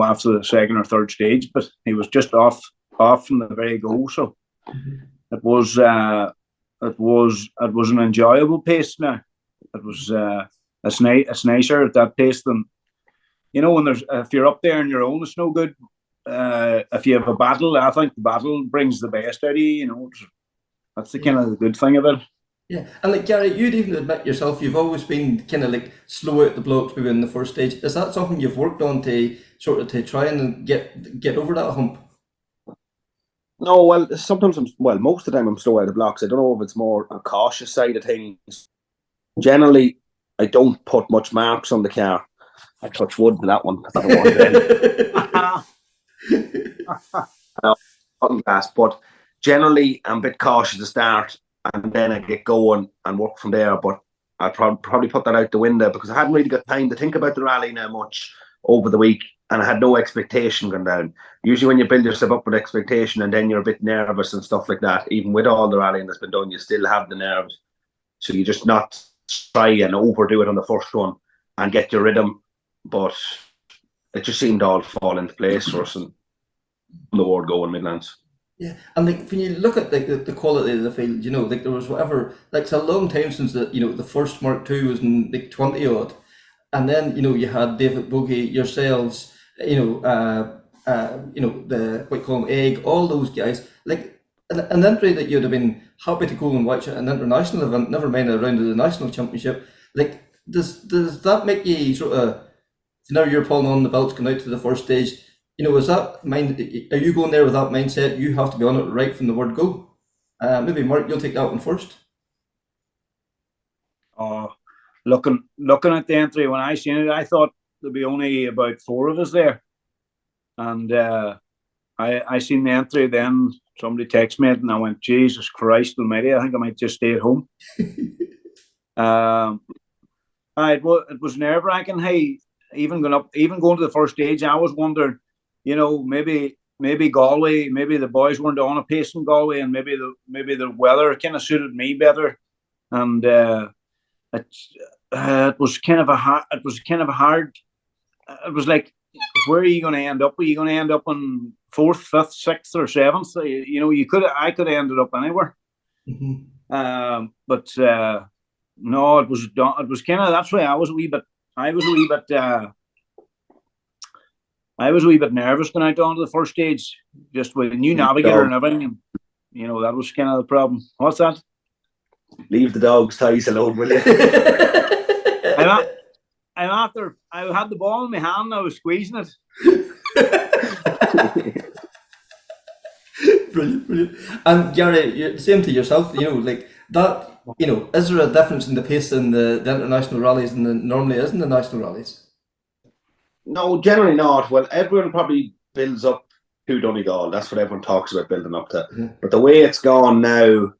after the second or third stage, but he was just off from the very go. So it was an enjoyable pace. Now it was it's nicer at that pace than when if you're up there on your own, it's no good. If you have a battle, I think the battle brings the best out of you. That's the kind of the good thing of it. Yeah, and like Gary, you'd even admit yourself, you've always been kind of like slow out the blocks maybe in the first stage. Is that something you've worked on to sort of to try and get over that hump? No, well, sometimes most of the time I'm slow out of the blocks. I don't know if it's more a cautious side of things. Generally, I don't put much marks on the car. I touch wood with that one. On gas, but generally I'm a bit cautious to start, and then I get going and work from there. But I probably put that out the window, because I hadn't really got time to think about the rally now much over the week, and I had no expectation going down. Usually when you build yourself up with expectation and then you're a bit nervous and stuff like that, even with all the rallying that's been done, you still have the nerves. So you just not try and overdo it on the first one and get your rhythm. But it just seemed all fall into place for us, and the word going Midlands. Yeah, and like when you look at like the quality of the field, like there was whatever, like it's a long time since the first Mark II was in like 20 odd, and then you had David Bogey, yourselves, the what you call them, Egg, all those guys, like an entry that you'd have been happy to go and watch at an international event, never mind a round of the national championship. Like does that make you sort of, now you're pulling on the belts going out to the first stage? Is that are you going there with that mindset? You have to be on it right from the word go. Maybe Mark, you'll take that one first. Looking at the entry, when I seen it, I thought there'd be only about 4 of us there, and I seen the entry. Then somebody texted me, and I went, Jesus Christ Almighty! I think I might just stay at home. It was nerve wracking. Hey, even going to the first stage, I was wondering, maybe Galway, maybe the boys weren't on a pace in Galway, and maybe the weather kind of suited me better, and it was kind of a hard. It was like, where are you going to end up? Are you going to end up on 4th, 5th, 6th, or 7th? I could have ended up anywhere. Mm-hmm. But no, it was kind of, that's why I was a wee bit nervous going out onto the first stage, just with a new navigator and everything, and that was kind of the problem. What's that? Leave the dog's ties alone, will you? I had the ball in my hand and I was squeezing it. Brilliant. And Gary, the same to yourself, like that, is there a difference in the pace in the international rallies than there normally is in the national rallies? No, generally not. Well, everyone probably builds up to Donegal. That's what everyone talks about building up to. Mm-hmm. But the way it's gone now,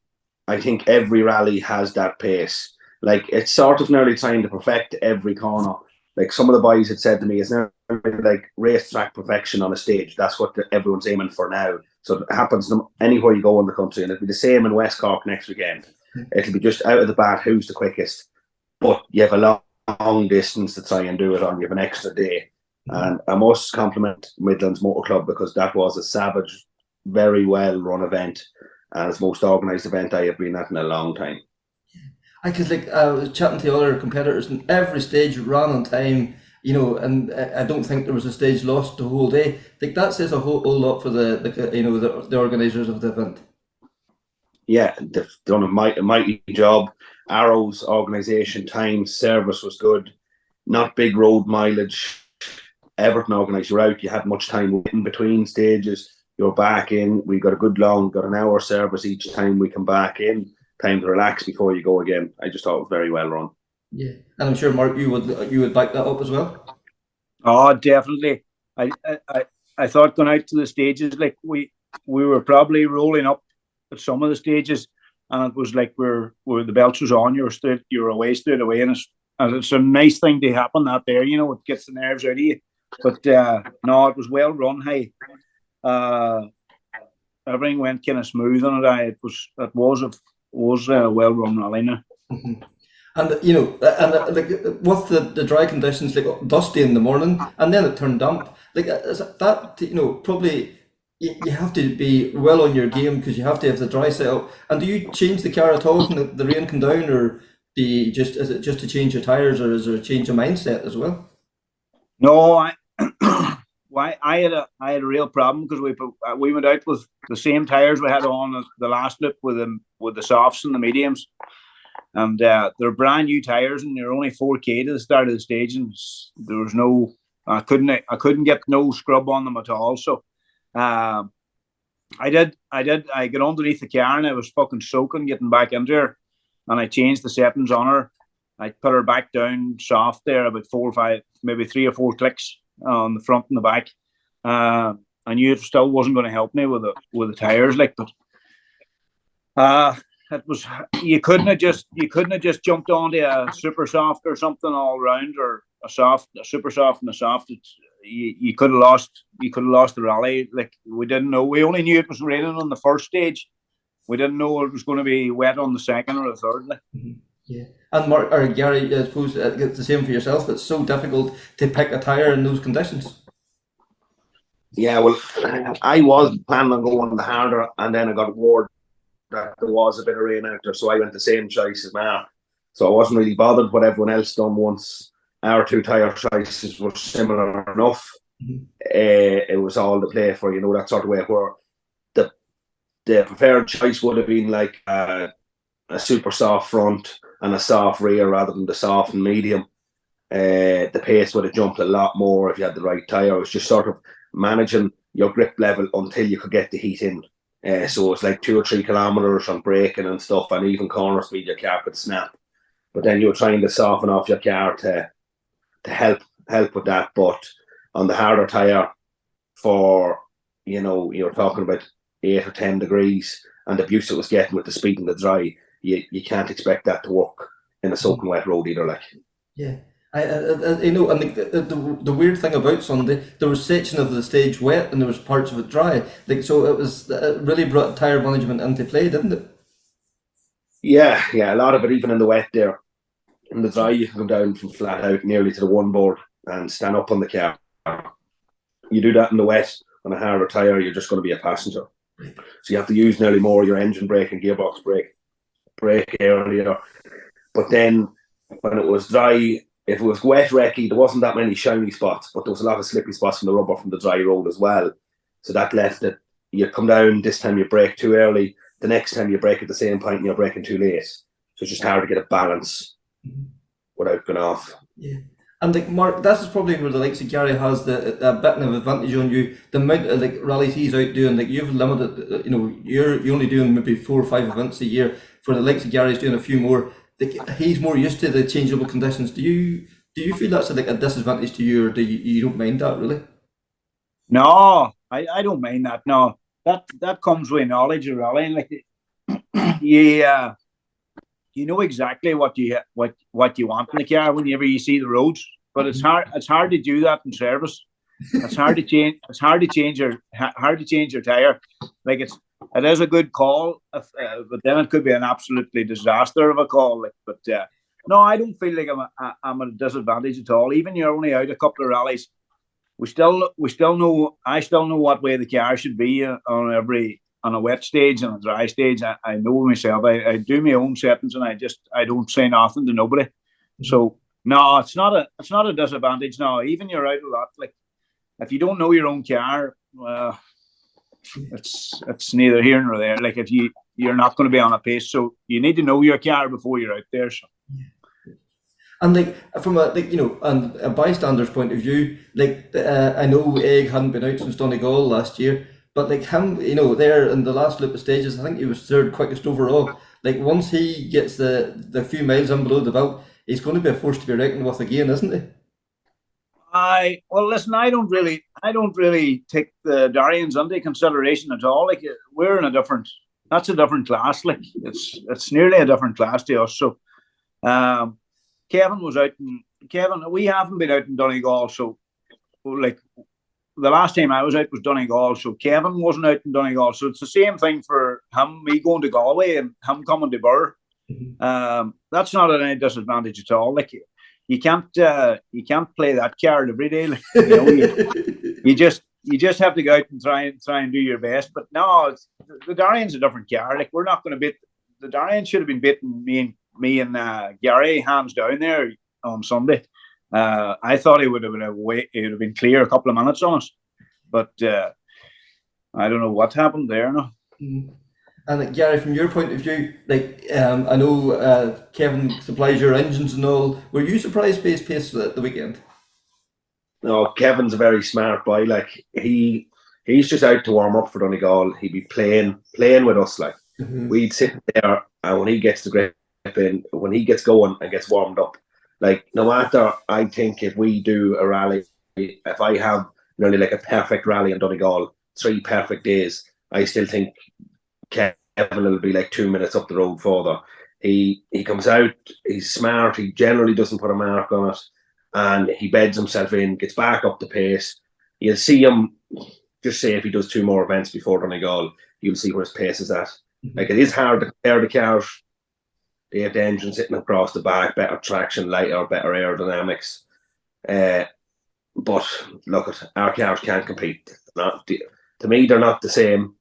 I think every rally has that pace. Like, it's sort of nearly trying to perfect every corner. Like, some of the boys had said to me, it's now like racetrack perfection on a stage. That's what everyone's aiming for now. So it happens anywhere you go in the country, and it'll be the same in West Cork next weekend. It'll be just out of the bat, who's the quickest. But you have a long distance to try and do it on. You have an extra day. And I must compliment Midlands Motor Club, because that was a savage, very well run event, and it's the most organised event I have been at in a long time. Because I was chatting to other competitors, and every stage ran on time. you know, and I don't think there was a stage lost the whole day. I think that says a whole lot for the organisers of the event. Yeah, they've done a mighty job. Arrow's organisation, time, service was good. Not big road mileage. Everything organised. You're out. You had much time in between stages. You're back in. We got a good got an hour service each time we come back in. Time to relax before you go again. I just thought it was very well run. Yeah, and I'm sure Mark, you would back that up as well. Oh, definitely. I thought going out to the stages, like we were probably rolling up at some of the stages, and it was like where the belts was on, you were away straight away, and it's a nice thing to happen that there, you know, it gets the nerves out of you. But no, it was well run. Hey, everything went kind of smooth on it. It was a well run rally now. Mm-hmm. And you know, and like with the dry conditions, like dusty in the morning, and then it turned damp. Like that, you know, probably you have to be well on your game because you have to have the dry setup. And do you change the car at all when the rain come down, or is it just to change your tires, or is there a change of mindset as well? No, I had a real problem because we went out with the same tires we had on the last loop with the softs and the mediums. And they're brand new tires, and they're only 4K to the start of the stage, and there was I couldn't get no scrub on them at all. So I got underneath the car, and I was fucking soaking getting back into her, and I changed the settings on her. I put her back down soft there, about 4 or 5, maybe 3 or 4 clicks on the front and the back. I knew it still wasn't going to help me with the tires, like, but it was you couldn't have just jumped onto a super soft or something all round, or a super soft and a soft. You could have lost the rally. Like, we didn't know. We only knew it was raining on the first stage. We didn't know it was going to be wet on the second or the third. Like. Mm-hmm. Yeah, and Mark or Gary, I suppose it's the same for yourself. It's so difficult to pick a tire in those conditions. Yeah, well, I was planning on going the harder, and then I got word that there was a bit of rain out there, so I went the same choice as Mark. So I wasn't really bothered what everyone else done once our 2 tire choices were similar enough. Mm-hmm. It was all to play for, you know, that sort of way, where the preferred choice would have been like a super soft front and a soft rear rather than the soft and medium. The pace would have jumped a lot more if you had the right tire. It was just sort of managing your grip level until you could get the heat in. So it's like 2 or 3 kilometers on braking and stuff, and even corner speed your car could snap. But then you're trying to soften off your car to help with that. But on the harder tire, for, you know, you're talking about 8 or 10 degrees, and the abuse it was getting with the speed and the dry, you can't expect that to work in a soaking wet road either. Like, yeah. I know, and the weird thing about Sunday, there was section of the stage wet and there was parts of it dry. Like, so it really brought tire management into play, didn't it? Yeah, a lot of it, even in the wet there. In the dry, you can come down from flat out nearly to the one board and stand up on the car. You do that in the wet on a harder tire, you're just going to be a passenger. So you have to use nearly more your engine brake and gearbox brake earlier. But then when it was dry, if it was wet wrecky, there wasn't that many shiny spots, but there was a lot of slippery spots from the rubber from the dry road as well. So that left it, you come down, this time you brake too early, the next time you brake at the same point and you're braking too late. So it's just hard to get a balance without going off. Yeah. And like Mark, this is probably where the likes of Gary has a bit of advantage on you. The amount of like rallies he's out doing, like you've limited, you know, you're only doing maybe 4 or 5 events a year. For the likes of Gary's doing a few more. Like, he's more used to the changeable conditions. Do you feel that's like a disadvantage to you, or do you don't mind that really? No, I don't mind that. No, that comes with knowledge of rallying. Like, you know exactly what you want in the car whenever you see the roads. But it's hard to do that in service. It's hard to change your tire. Like, it is a good call, but then it could be an absolutely disaster of a call. Like, but no, I don't feel like I'm at a disadvantage at all. Even you're only out a couple of rallies, we still know. I still know what way the car should be on a wet stage and a dry stage. I know myself. I do my own settings, and I don't say nothing to nobody. So No, it's not a disadvantage. No, even you're out a lot. Like if you don't know your own car, it's neither here nor there. Like if you're not going to be on a pace, so you need to know your car before you're out there. So. And like from and a bystander's point of view, like I know Egg hadn't been out since Donegal last year, but like him, there in the last loop of stages, I think he was third quickest overall. Like once he gets the few miles in below the belt, he's going to be a force to be reckoned with again, isn't he? Well, listen, I don't really take the Darians into consideration at all. Like we're in that's a different class. Like it's nearly a different class to us. So, Kevin was out, we haven't been out in Donegal, so like the last time I was out was Donegal, so Kevin wasn't out in Donegal, so it's the same thing for him, me going to Galway and him coming to Burr. That's not any disadvantage at all. Like you can't play that card every day. Like, you just have to go out and try and do your best. But no, the Darian's a different card. Like we're not going to beat the Darian. Should have been beating me and Gary hands down there on Sunday. I thought he would have been clear a couple of minutes on us, but I don't know what happened there. No. And Gary, from your point of view, like I know Kevin supplies your engines and all. Were you surprised by his pace at the weekend? No, Kevin's a very smart boy. Like he's just out to warm up for Donegal. He'd be playing with us. Like we'd sit there, and when he gets the grip in, when he gets going and gets warmed up, like no matter, I think if we do a rally, if I have nearly like a perfect rally in Donegal, 3 perfect days, I still think Kevin will be like 2 minutes up the road further. He comes out, he's smart, he generally doesn't put a mark on it, and he beds himself in, gets back up the pace. You'll see him, just say if he does 2 more events before Donegal, you'll see where his pace is at. Like it is hard to compare the cars. They have the engine sitting across the back, better traction, lighter, better aerodynamics. But look, our cars can't compete. To me, they're not the same,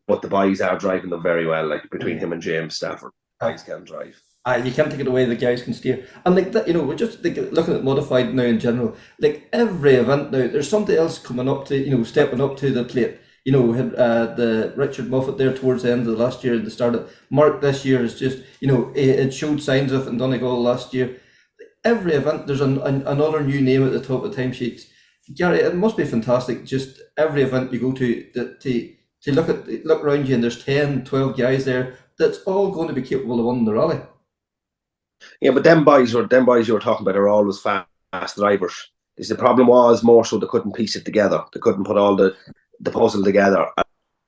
but the boys are driving them very well. Like between him and James Stafford, guys can drive. You can't take it away. The guys can steer, and like that, we're just looking at modified now in general. Like every event now, there's somebody else coming up to stepping up to the plate. We had the Richard Moffat there towards the end of the last year at the start of Mark this year is just it showed signs of in Donegal last year. Every event there's another new name at the top of the timesheets. Gary, it must be fantastic. Just every event you go to look around you and there's 10, 12 guys there that's all going to be capable of winning the rally. Yeah, but them boys you were talking about are always fast drivers. The problem was more so they couldn't piece it together. They couldn't put all the puzzle together.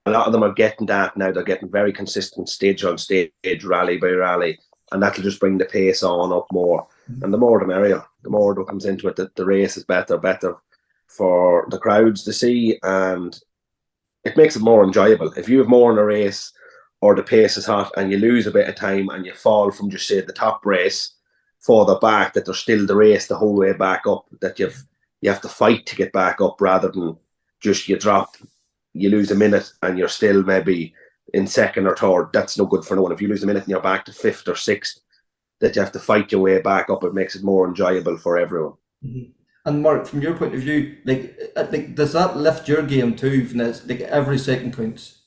A lot of them are getting that now. They're getting very consistent stage on stage, rally by rally, and that'll just bring the pace on up more. And the more the merrier. The more that comes into it, the race is better for the crowds to see, and it makes it more enjoyable. If you have more in a race or the pace is hot and you lose a bit of time and you fall from just say the top race further back, that there's still the race the whole way back up, that you have to fight to get back up rather than just you lose a minute and you're still maybe in second or third. That's no good for no one. If you lose a minute and you're back to 5th or 6th, that you have to fight your way back up, it makes it more enjoyable for everyone. And Mark, from your point of view, like does that lift your game too? Vanessa? Like every second counts.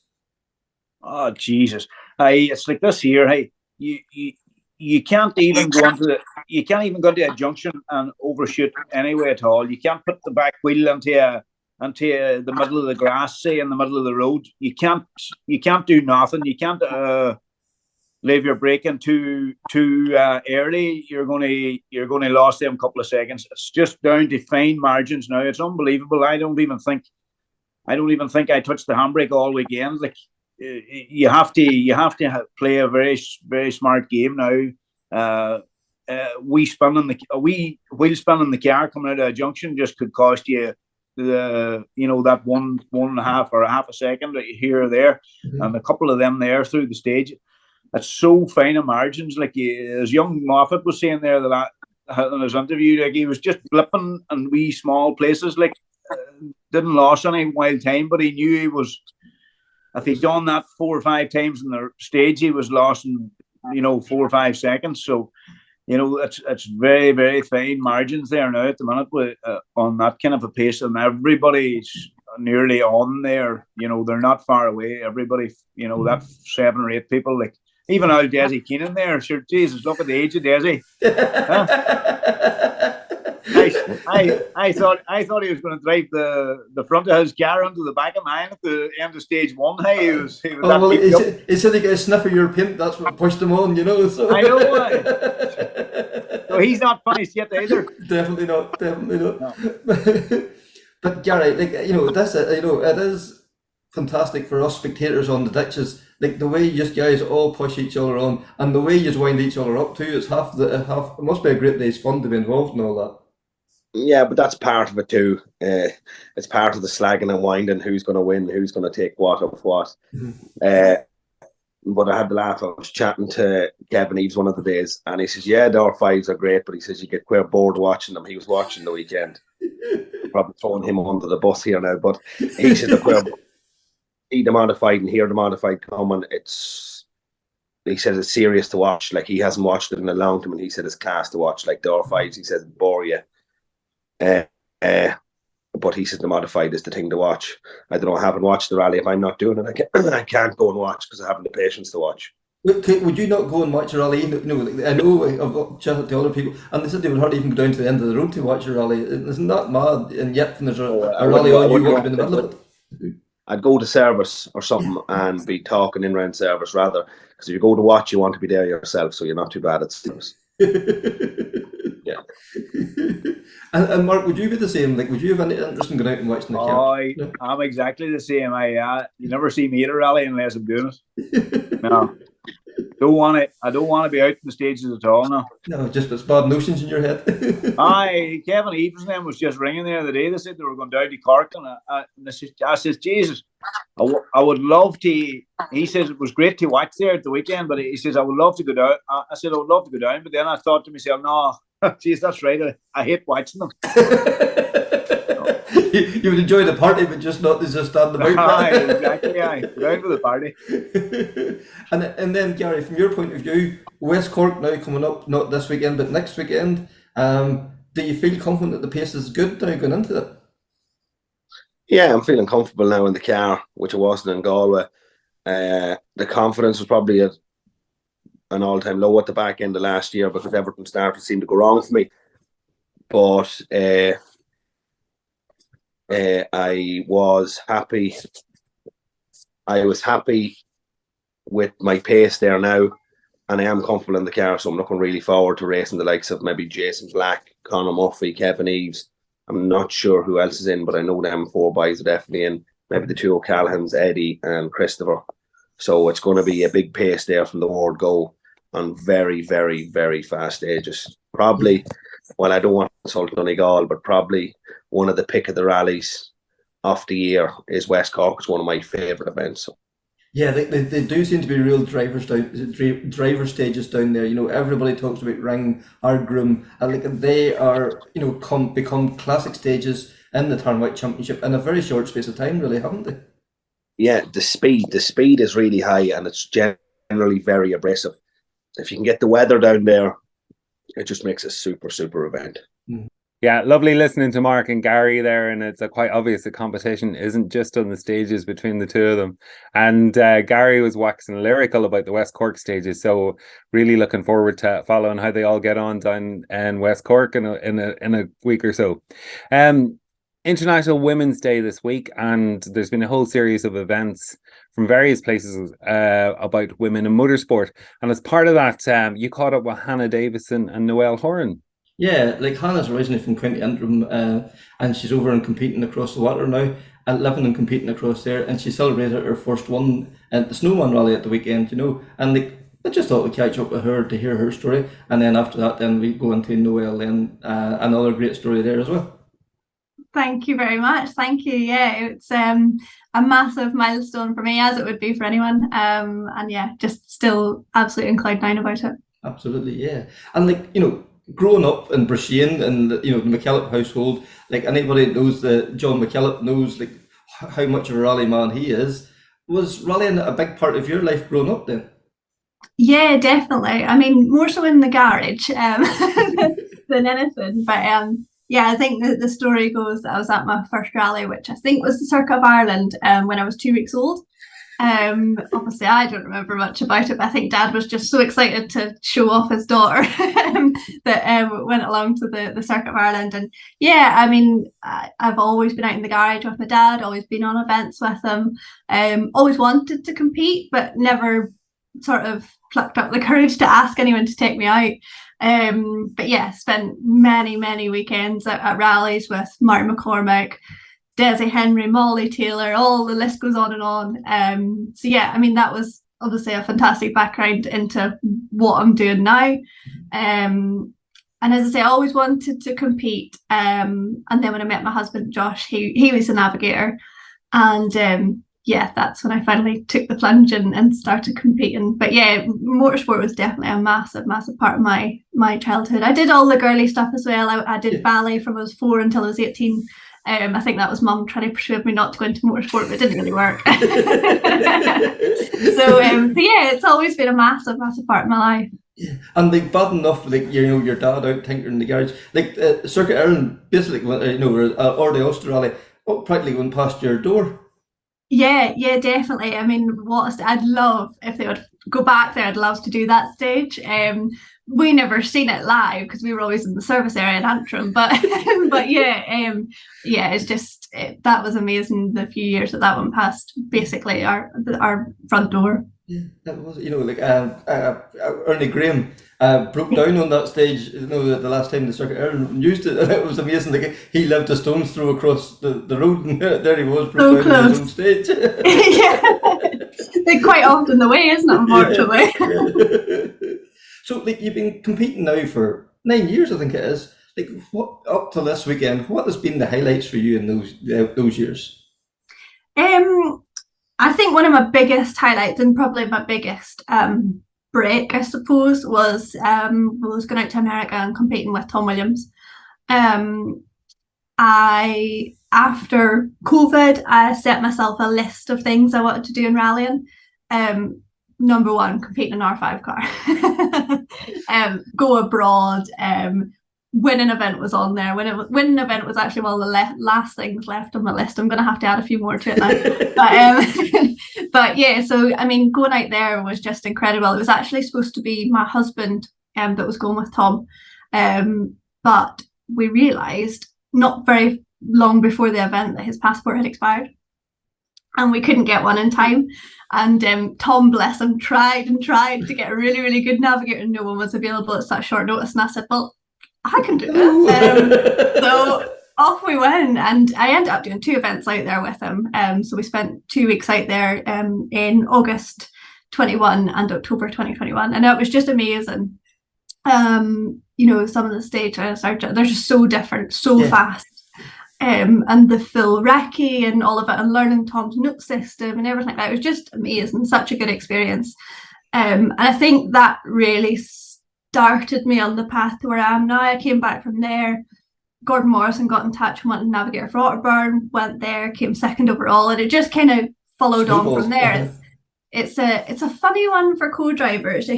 Oh Jesus! It's like this here. Hey, you can't even go into a junction and overshoot anyway at all. You can't put the back wheel into the middle of the grass, say in the middle of the road. You can't do nothing. You can't leave your braking too early. You're going to lose them a couple of seconds. It's just down to fine margins now. It's unbelievable. I don't even think I touched the handbrake all weekend. Like you have to play a very very smart game now. Wheel spin in the car coming out of a junction just could cost you that one and a half or a half a second here or there, and a couple of them there through the stage. It's so fine of margins. Like as young Moffat was saying there in his interview, like he was just blipping in wee small places, like didn't lose any wild time, but he knew he was. If he'd done that 4 or 5 times in the stage, he was lost in 4 or 5 seconds. So you know, it's very, very fine margins there now at the minute with, on that kind of a pace, and everybody's nearly on there. You know, they're not far away. Everybody, you know, that 7 or 8 people, like even old Desi Keenan there. Sure, Jesus, look at the age of Desi. Huh? I thought he was going to drive the front of his car onto the back of mine at the end of stage 1. Hey, he was he said he got a sniff of your paint. That's what pushed him on, you know. So. I know. So he's not finished yet either. Definitely not. No. But Gary, like, you know, that's it. You know, it is fantastic for us spectators on the ditches. Like the way you guys all push each other on, and the way you wind each other up too. It's half. It must be a great day's fun to be involved in all that. Yeah, but that's part of it too. It's part of the slagging and winding. Who's going to win? Who's going to take what of what? But I had to laugh. I was chatting to Kevin Eves one of the days, and he says, "Yeah, the R5s are great," but he says you get quite bored watching them. He was watching the weekend. Probably throwing him under the bus here now, but he said see the modified and hear the modified coming. He said it's serious to watch. Like he hasn't watched it in a long time, and he said it's class to watch. Like the R5s, he says bore you. But he says the modified is the thing to watch. I don't know. I haven't watched the rally. If I'm not doing it, I can't go and watch because I haven't the patience to watch. Would you not go and watch a rally? You know, I know I've chatted to other people, and they said they would hardly even go down to the end of the road to watch a rally. Isn't that mad? And yet, when there's a rally on, you want to be in the middle of it. I'd go to service or something and be talking in round service rather, because if you go to watch, you want to be there yourself, so you're not too bad at service. Yeah. And Mark, would you be the same? Like, would you have any interest in going out and watching the car? I'm exactly the same. You never see me at a rally unless I'm doing it. No. I don't want to be out in the stages at all now. No, just it's bad notions in your head. Kevin Eves and them was just ringing the other day. They said they were going down to Cork, and I says, Jesus, I would love to. He says it was great to watch there at the weekend, but he says I would love to go down. I said I would love to go down, but then I thought to myself, no, geez, that's right. I hate watching them. You would enjoy the party, but just not just stand about. Exactly. Down for the party. And then Gary, from your point of view, West Cork now coming up, not this weekend but next weekend. Do you feel confident that the pace is good now going into it? Yeah, I'm feeling comfortable now in the car, which I wasn't in Galway. The confidence was probably at an all-time low at the back end of last year because everything started to seem to go wrong for me. But I was happy. I was happy with my pace there now, and I am comfortable in the car, so I'm looking really forward to racing the likes of maybe Jason Black, Conor Murphy, Kevin Eves. I'm not sure who else is in, but I know them 4 boys are definitely in. Maybe the 2 O'Callaghan's, Eddie and Christopher. So it's going to be a big pace there from the word go on very, very, very fast stages. Probably, well, I don't want to insult Donegal, but probably one of the pick of the rallies of the year is West Cork. It's one of my favourite events. Yeah, they do seem to be real driver stages down there. You know, everybody talks about Ring, Ardgroom, and like they are, you know, become classic stages in the Tarn Championship in a very short space of time, really, haven't they? Yeah, the speed is really high, and it's generally very abrasive. If you can get the weather down there, it just makes a super, super event. Yeah, lovely listening to Mark and Gary there, and it's quite obvious the competition isn't just on the stages between the two of them. And Gary was waxing lyrical about the West Cork stages, so really looking forward to following how they all get on down in West Cork in a week or so. International Women's Day this week, and there's been a whole series of events from various places about women in motorsport. And as part of that, you caught up with Hannah Davison and Noelle Horan. Yeah, like Hannah's originally from County Antrim, and she's over and competing across the water now, and living and competing across there, and she celebrated her first one at the Snowman Rally at the weekend, you know, and like I just thought we'd catch up with her to hear her story, and then after that, then we go into Noelle, then another great story there as well. Thank you very much. Thank you. Yeah, it's a massive milestone for me, as it would be for anyone. And yeah, just still absolutely in cloud nine about it. Absolutely, yeah. And like, you know, growing up in Brashean and, you know, the McKillop household, like anybody that knows that John McKillop knows like how much of a rally man he is. Was rallying a big part of your life growing up then? Yeah, definitely. I mean, more so in the garage than anything. But yeah, I think the story goes that I was at my first rally, which I think was the Circuit of Ireland, when I was 2 weeks old. Obviously, I don't remember much about it, but I think Dad was just so excited to show off his daughter that went along to the Circuit of Ireland. And yeah, I mean, I've always been out in the garage with my dad, always been on events with him, always wanted to compete, but never sort of plucked up the courage to ask anyone to take me out. But yeah, spent many weekends at rallies with Martin McCormick, Desi Henry, Molly Taylor, all the list goes on and on. So yeah, I mean, that was obviously a fantastic background into what I'm doing now. And as I say, I always wanted to compete. And then when I met my husband, Josh, he was a navigator. And yeah, that's when I finally took the plunge and started competing. But yeah, motorsport was definitely a massive part of my childhood. I did all the girly stuff as well. I did ballet from I was 4 until I was 18. I think that was Mum trying to persuade me not to go into motorsport, but it didn't really work. So yeah, it's always been a massive part of my life. Yeah. And like bad enough, like your dad out tinkering in the garage, like Circuit Ireland, basically, or the Ulster Rally, practically went past your door. Yeah, definitely. I mean, I'd love if they would go back there. I'd love to do that stage. We never seen it live because we were always in the service area in Antrim. But yeah, it's just that was amazing. The few years that went past basically our front door. Yeah, that was like Ernie Graham broke down on that stage. The last time the Circuit Ireland used it, and it was amazing. Like he lived a stone's throw across the road, and there he was broke down on his own stage. Yeah, they're quite often the way, isn't it? Unfortunately. Yeah. So, like, you've been competing now for 9 years, I think it is. Like, what up to this weekend? What has been the highlights for you in those years? I think one of my biggest highlights and probably my biggest break, I suppose, was going out to America and competing with Tom Williams. After COVID, I set myself a list of things I wanted to do in rallying. Number 1, compete in an R5 car. Go abroad. Win an event was on there. Win an event was actually one of the last things left on my list. I'm going to have to add a few more to it now. But yeah, so I mean, going out there was just incredible. It was actually supposed to be my husband that was going with Tom. But we realised not very long before the event that his passport had expired. And we couldn't get one in time. And Tom, bless him, tried to get a really good navigator, and no one was available at such short notice. And I said, well, I can do this. So off we went, and I ended up doing 2 events out there with him. So we spent 2 weeks out there in August 21 and October 2021, and it was just amazing. Some of the stages they're just so different, so fast. And the full recce and all of it, and learning Tom's note system and everything like that. It was just amazing, such a good experience. And I think that really started me on the path to where I am now. I came back from there. Gordon Morrison got in touch and wanted to navigator for Otterburn, went there, came 2nd overall, and it just kind of followed on from there. It's a funny one for co-drivers.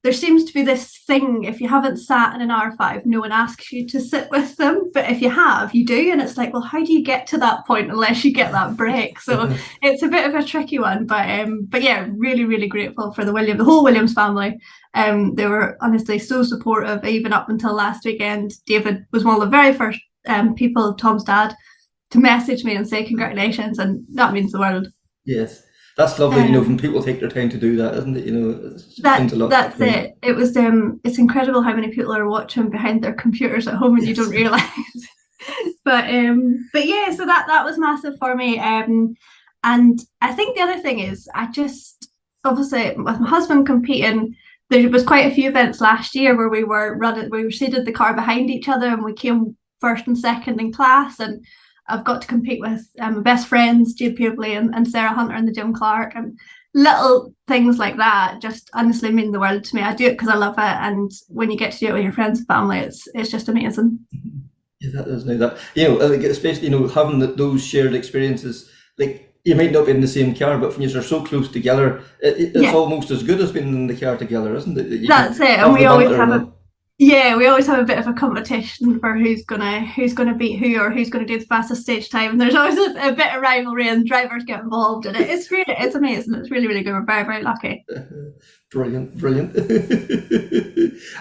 There seems to be this thing, if you haven't sat in an R5, no one asks you to sit with them. But if you have, you do. And it's like, well, how do you get to that point unless you get that break? So it's a bit of a tricky one. But yeah, really grateful for the whole Williams family. They were honestly so supportive, even up until last weekend. David was one of the very first people, Tom's dad, to message me and say congratulations. And that means the world. Yes. That's lovely, when people take their time to do that, isn't it? That's it. It was it's incredible how many people are watching behind their computers at home and you don't realise. But yeah, so that was massive for me. And I think the other thing is, I just obviously with my husband competing, there was quite a few events last year where we were seated the car behind each other and we came 1st and 2nd in class, and I've got to compete with my best friends, Jade Publey and Sarah Hunter and the Jim Clark, and little things like that just honestly mean the world to me. I do it because I love it, and when you get to do it with your friends and family, it's just amazing. Yeah, that is that. Especially having those shared experiences. Like you might not be in the same car, but when you're so close together, it's almost as good as being in the car together, isn't it? That's it, and we always have a bit of a competition for who's gonna beat who, or who's gonna do the fastest stage time. And there's always a bit of rivalry, and drivers get involved in it. It's amazing. It's really, really good. We're very, very lucky. Brilliant.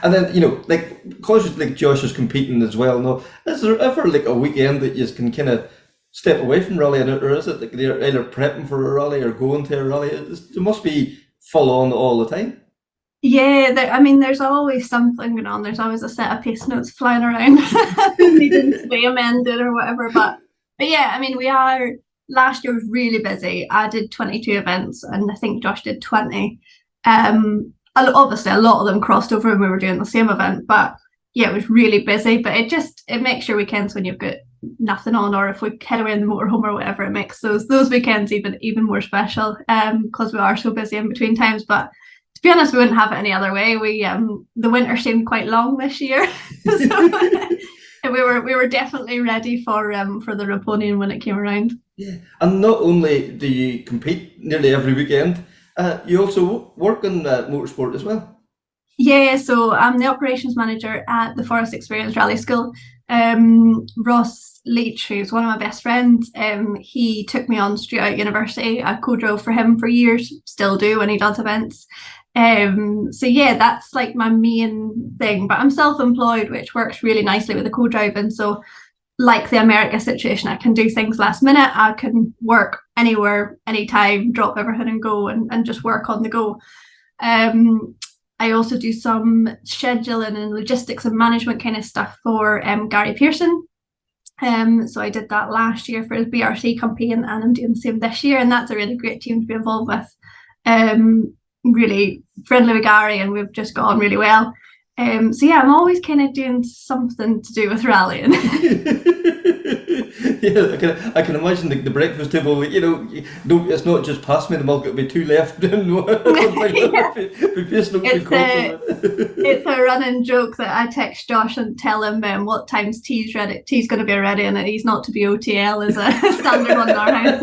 And then, you know, like, because like Josh is competing as well. No, is there ever like a weekend that you can kind of step away from rallying, or is it like they're either prepping for a rally or going to a rally? It must be full on all the time. Yeah, there's always something going on. There's always a set of pacenotes flying around needing to be amended or whatever. But yeah, I mean, last year was really busy. I did 22 events, and I think Josh did 20. Obviously a lot of them crossed over and we were doing the same event, but yeah, it was really busy. But it makes your weekends, when you've got nothing on, or if we head away in the motorhome or whatever, it makes those weekends even more special, because we are so busy in between times. But to be honest, we wouldn't have it any other way. The winter seemed quite long this year, so we were definitely ready for the Raponian when it came around. Yeah, and not only do you compete nearly every weekend, you also work in motorsport as well. Yeah, so I'm the operations manager at the Forest Experience Rally School. Ross Leach, who's one of my best friends, he took me on straight out of university. I co-drove for him for years, still do when he does events. So yeah, that's like my main thing. But I'm self-employed, which works really nicely with the co-driving. So like the America situation, I can do things last minute. I can work anywhere, anytime, drop everything and go, and just work on the go. I also do some scheduling and logistics and management kind of stuff for Gary Pearson. So I did that last year for his BRC campaign, and I'm doing the same this year, and that's a really great team to be involved with. Really friendly with Gary, and we've just got on really well. So yeah, I'm always kind of doing something to do with rallying. Yeah, I can imagine the breakfast table. You know, it's not just pass me the milk; it'll be two left. It's a running joke that I text Josh and tell him what time's tea's ready. Tea's going to be ready, and he's not to be OTL is a standard one in our house.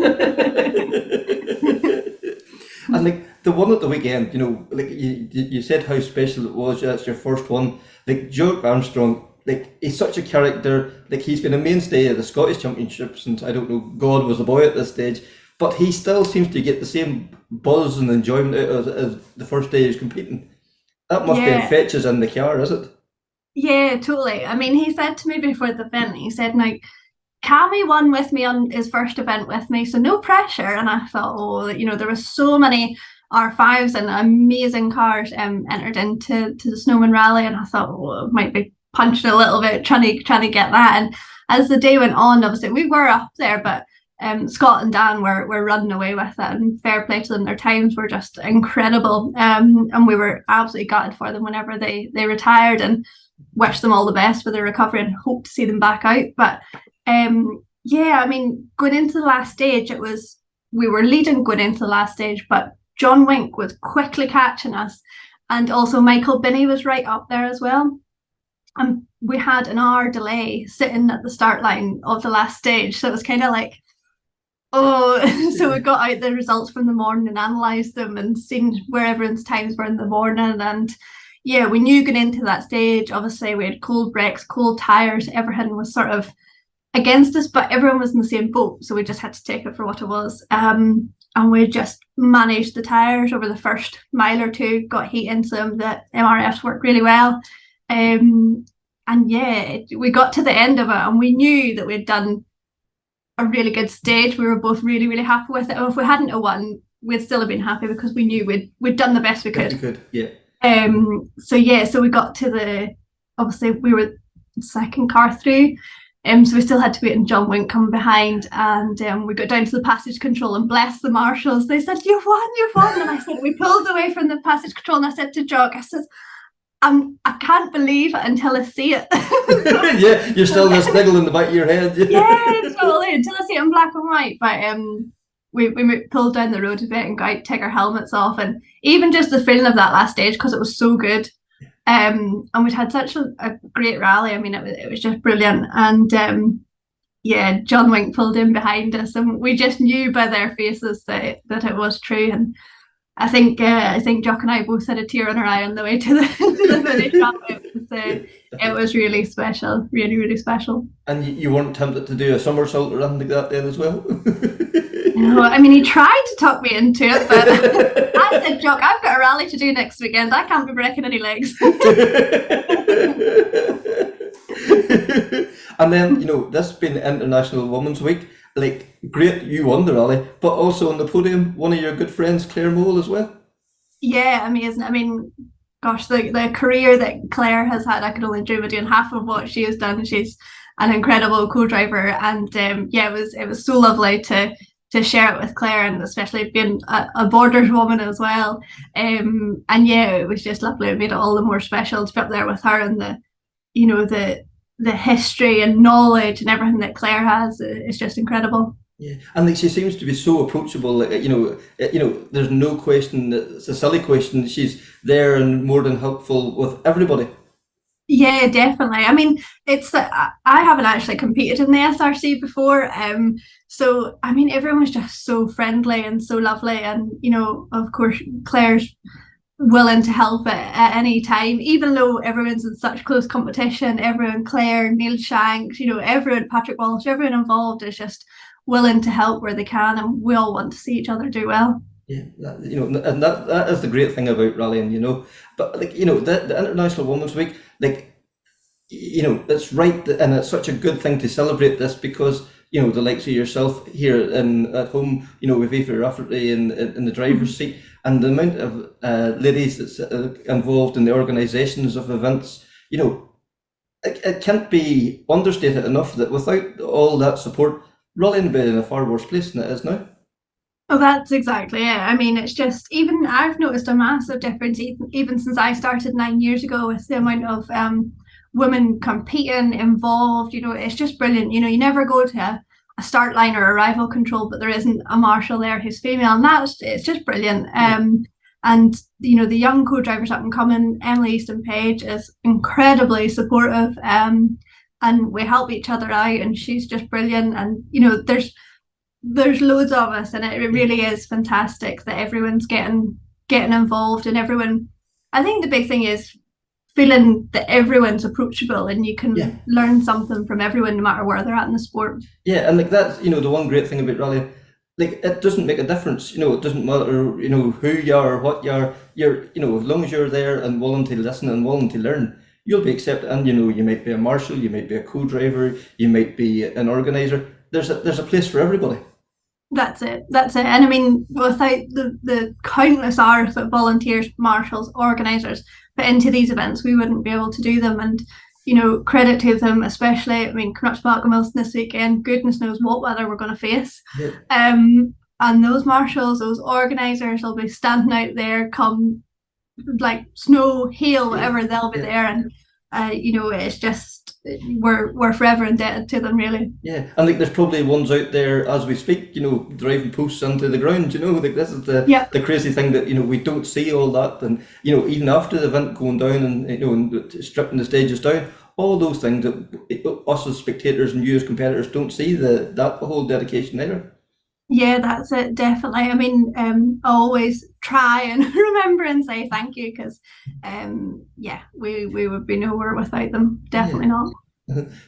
And like the one at the weekend, you know, like you said how special it was. That's your first one. Like Jon Armstrong, like he's such a character. Like he's been a mainstay of the Scottish Championship since, I don't know, God was a boy at this stage. But he still seems to get the same buzz and enjoyment out as the first day he's competing. That must be infectious in the car, is it? Yeah, totally. I mean, he said to me before the event, he said, "Now, Cammy won with me on his first event with me, so no pressure." And I thought, oh, you know, there were so many R5s and amazing cars entered into the Snowman Rally, and I thought, oh, it might be punching a little bit trying to get that. And as the day went on, obviously we were up there, but Scott and Dan were running away with it, and fair play to them. Their times were just incredible, and we were absolutely gutted for them whenever they retired, and wish them all the best for their recovery and hope to see them back out. But yeah, I mean, going into the last stage, we were leading going into the last stage, but John Wink was quickly catching us, and also Michael Binney was right up there as well. And we had an hour delay sitting at the start line of the last stage, so it was kind of like, oh. So we got out the results from the morning and analysed them and seen where everyone's times were in the morning. And yeah, we knew going into that stage, obviously we had cold brakes, cold tyres, everything was sort of against us, but everyone was in the same boat, so we just had to take it for what it was. And we just managed the tyres over the first mile or two, got heat into them. The MRFs worked really well. And yeah, we got to the end of it, and we knew that we'd done a really good stage. We were both really, really happy with it. If we hadn't have won, we'd still have been happy, because we knew we'd done the best we could. Yeah. So we got to obviously we were the second car through. So we still had to wait, and John Wink come behind, and we got down to the passage control, and bless the marshals, they said, you've won. And I said, we pulled away from the passage control, and I said to Jock, I said, I can't believe it until I see it. Yeah, you're still this niggle in the back of your head. Yeah, totally, until I see it in black and white. But we pulled down the road a bit and got out, take our helmets off, and even just the feeling of that last stage, because it was so good. And we'd had such a great rally. I mean, it was just brilliant. And yeah, John Wink pulled in behind us, and we just knew by their faces that it was true. And I think Jock and I both had a tear in our eye on the way to the finish line. It was really special, really, really special. And you weren't tempted to do a somersault or anything like that then as well? No, I mean, he tried to talk me into it, but I said, Jock, I've got a rally to do next weekend. I can't be breaking any legs. And then, this being International Women's Week, like, great, you won the rally, but also on the podium, one of your good friends, Claire Mole, as well. Yeah, amazing. I mean, gosh, the career that Claire has had, I could only dream of doing half of what she has done. She's an incredible co-driver, and yeah, it was so lovely to share it with Claire, and especially being a Borders woman as well. And yeah, it was just lovely. It made it all the more special to be up there with her, and the history and knowledge and everything that Claire has is just incredible. Yeah, and like, she seems to be so approachable. Like, there's no question that it's a silly question. She's there and more than helpful with everybody. Yeah, definitely. I mean, it's I haven't actually competed in the SRC before, so I mean, everyone was just so friendly and so lovely, and of course, Claire's willing to help at any time, even though everyone's in such close competition. Everyone, Claire, Neil Shanks, everyone, Patrick Walsh, everyone involved is just willing to help where they can, and we all want to see each other do well. Yeah, and that is the great thing about rallying, but like, the International Women's Week, like, it's right, and it's such a good thing to celebrate this, because the likes of yourself here at home, with Aoife Rafferty in the driver's seat, and the amount of ladies that's involved in the organisations of events, it can't be understated enough that without all that support, rallying would be in a far worse place than it is now. Oh, that's exactly it. I mean, it's just, even I've noticed a massive difference even since I started 9 years ago, with the amount of women competing, involved. It's just brilliant. You never go to a start line or arrival control, but there isn't a marshal there who's female, and it's just brilliant. And the young co-drivers up and coming, Emily Easton Page is incredibly supportive, and we help each other out, and she's just brilliant. And there's loads of us, and it really is fantastic that everyone's getting involved, and everyone, I think the big thing is feeling that everyone's approachable, and you can learn something from everyone no matter where they're at in the sport. Yeah, and like that's the one great thing about rallying, like, it doesn't make a difference. It doesn't matter who you are or what you are. You're as long as you're there and willing to listen and willing to learn, you'll be accepted. And you might be a marshal, you might be a co-driver, you might be an organizer. There's a place for everybody. That's it. And I mean, without the countless hours that volunteers, marshals, organisers put into these events, we wouldn't be able to do them. And credit to them, especially, I mean, Knutspalkamilson this weekend, goodness knows what weather we're going to face. Yeah. And those marshals, those organisers will be standing out there, come like snow, hail, whatever, they'll be there. And it's just, we're forever indebted to them, really. Yeah, and like, there's probably ones out there as we speak, driving posts into the ground. Like, this is the crazy thing, that we don't see all that, and even after the event going down, and and stripping the stages down, all those things that us as spectators and you as competitors don't see, that whole dedication either. Yeah, that's it, definitely. I mean, I always try and remember and say thank you, because we would be nowhere without them. Definitely not.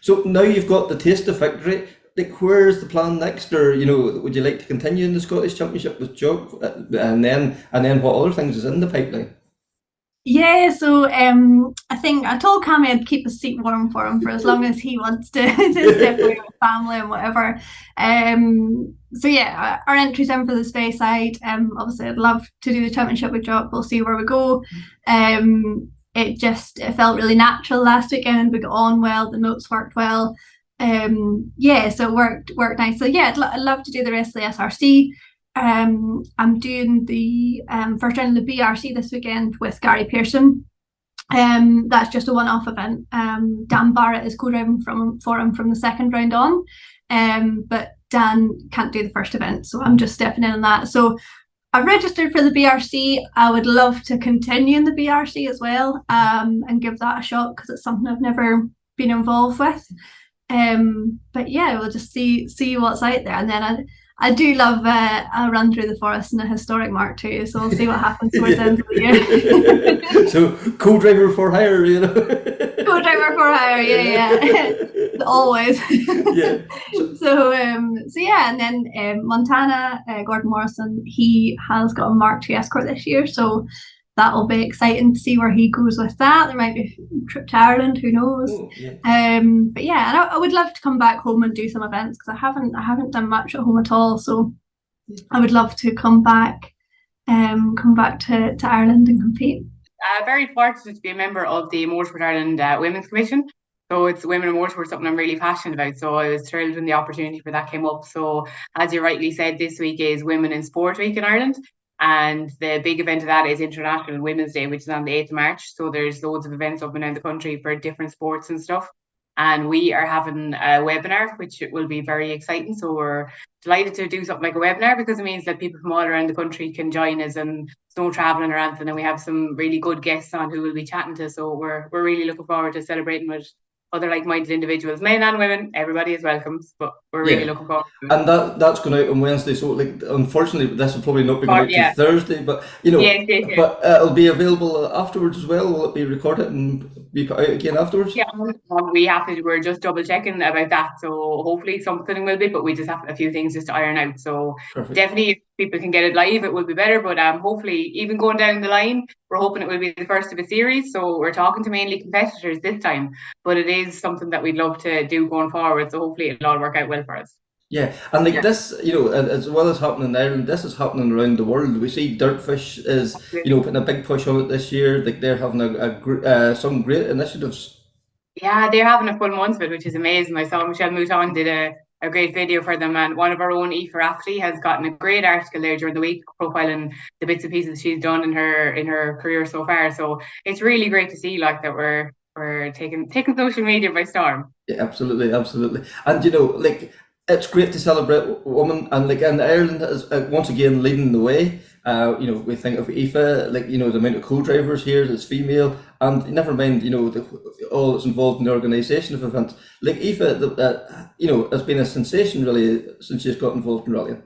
So now you've got the taste of victory. Like, where's the plan next? Or would you like to continue in the Scottish Championship with Jock, and then what other things is in the pipeline? Yeah, so I think I told Cammy I'd keep his seat warm for him for as long as he wants to step away with family and whatever. So yeah, our entry's in for the space side. Obviously, I'd love to do the championship with Jock. We'll see where we go. It felt really natural last weekend. We got on well. The notes worked well. So it worked nice. So yeah, I'd love to do the rest of the SRC. I'm doing the first round of the BRC this weekend with Gary Pearson. That's just a one-off event. Dan Barrett is co-driving for him from the second round on, but Dan can't do the first event, so I'm just stepping in on that. So I've registered for the BRC. I would love to continue in the BRC as well, and give that a shot, because it's something I've never been involved with. But yeah, we'll just see what's out there, and then I do love a run through the forest in a historic Mark II, so we'll see what happens towards the end of the year. So co-driver for hire, Co-driver for hire, yeah. Always. Yeah. So yeah, and then Montana, Gordon Morrison, he has got a Mark II Escort this year, so that'll be exciting to see where he goes with that. There might be a trip to Ireland, who knows? Oh, yeah. But yeah, and I would love to come back home and do some events, because I haven't done much at home at all. So I would love to come back to Ireland and compete. Very fortunate to be a member of the Motorsport Ireland Women's Commission. So it's women in motorsport, something I'm really passionate about. So I was thrilled when the opportunity for that came up. So as you rightly said, this week is Women in Sport Week in Ireland. And the big event of that is International Women's Day, which is on the 8th of March. So there's loads of events up and down the country for different sports and stuff. And we are having a webinar, which will be very exciting. So we're delighted to do something like a webinar, because it means that people from all around the country can join us, and there's no traveling or anything. And we have some really good guests on who we'll be chatting to. So we're really looking forward to celebrating with other like-minded individuals, men and women. Everybody is welcome, but we're really looking forward to it. And that's going out on Wednesday, so like unfortunately this will probably not be going out to Thursday, but but it'll be available afterwards as well. Will it be recorded and be put out again afterwards? Yeah, we're just double checking about that, so hopefully something will be, but we just have a few things just to iron out. So definitely, if people can get it live, it will be better, but hopefully, even going down the line, we're hoping it will be the first of a series. So we're talking to mainly competitors this time, but it is something that we'd love to do going forward, so hopefully it'll all work out well for us. Yeah, and like this, as well as happening in Ireland, this is happening around the world. We see Dirtfish is, putting a big push on it this year. Like they're having some great initiatives. Yeah, they're having a full month of it, which is amazing. I saw Michelle Mouton did a great video for them, and one of our own, Aoife Rafferty, has gotten a great article there during the week profiling the bits and pieces she's done in her career so far. So it's really great to see like that we're taking social media by storm. Yeah, absolutely. And it's great to celebrate women, and like in Ireland is once again leading the way. We think of Aoife, the amount of co-drivers here that's female, and never mind, all that's involved in the organisation of events. Like Aoife, has been a sensation really since she's got involved in rallying.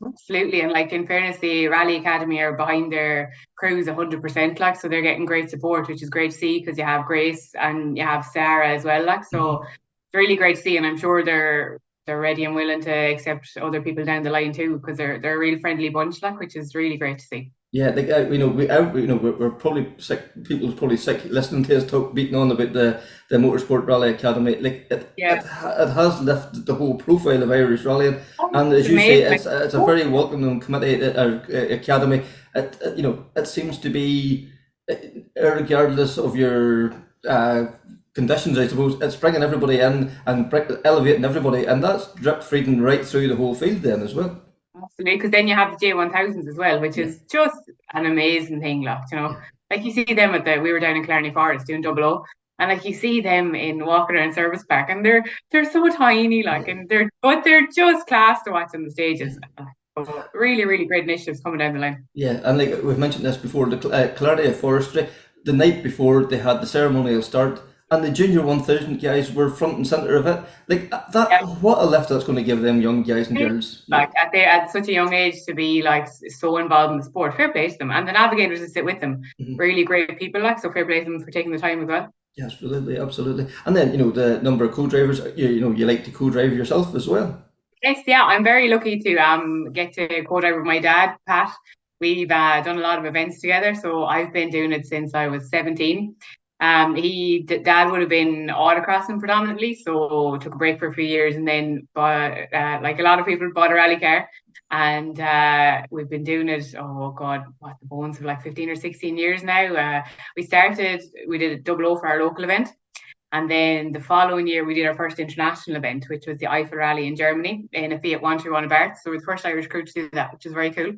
Absolutely, and like in fairness, the Rally Academy are behind their crews 100%, so they're getting great support, which is great to see, because you have Grace and you have Sarah as well, so it's really great to see, and I'm sure they're ready and willing to accept other people down the line too, because they're a real friendly bunch, which is really great to see. Yeah, we're probably sick. People's probably sick listening to us talk, beating on about the Motorsport Rally Academy. It has lifted the whole profile of Irish rallying, and as you say, it's a very welcoming committee academy. It seems to be, regardless of your conditions, I suppose, it's bringing everybody in and elevating everybody, and that's drip feeding right through the whole field then as well. Absolutely, because then you have the J1000s as well, which is just an amazing thing, like you see them we were down in Clarny Forest doing 00, and like you see them in walking around Service Park, and they're so tiny, and they're just class to watch on the stages. Really, really great initiatives coming down the line. Yeah, and like we've mentioned this before, the Clarny Forestry, the night before they had the ceremonial start, and the Junior 1000 guys were front and centre of it. Like that, what a lift that's going to give them young guys and girls. At such a young age to be so involved in the sport, fair play to them, and the navigators that sit with them, really great people. So fair play to them for taking the time as well. Yeah, absolutely. And then the number of co-drivers. You like to co-drive yourself as well. Yes, yeah, I'm very lucky to get to co-drive with my dad, Pat. We've done a lot of events together, so I've been doing it since I was 17. Dad would have been autocrossing predominantly, so took a break for a few years, and then like a lot of people bought a rally car, and we've been doing it, the bones of 15 or 16 years now. We did 00 for our local event, and then the following year we did our first international event, which was the Eiffel Rally in Germany in a Fiat 121 Abarth. So we're the first Irish crew to do that, which is very cool.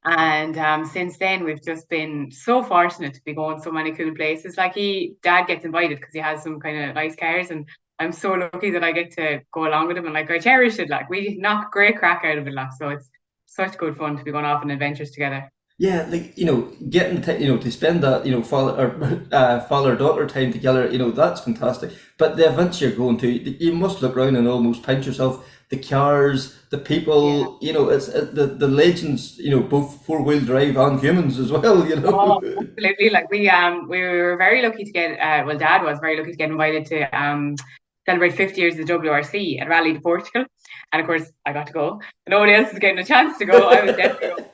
And since then, we've just been so fortunate to be going so many cool places. Dad gets invited because he has some kind of nice cars, and I'm so lucky that I get to go along with him, and I cherish it. We knock great crack out of it, so it's such good fun to be going off on adventures together. Yeah, like, getting to spend that, father daughter time together, that's fantastic. But the events you're going to, you must look around and almost pinch yourself. The cars, the Yeah. people, it's the legends, both four-wheel drive and humans as well, Oh, absolutely. Like we were very lucky to get well, Dad was very lucky to get invited to celebrate 50 years of the WRC at Rally de Portugal. And of course I got to go. Nobody else is getting a chance to go. I was definitely going.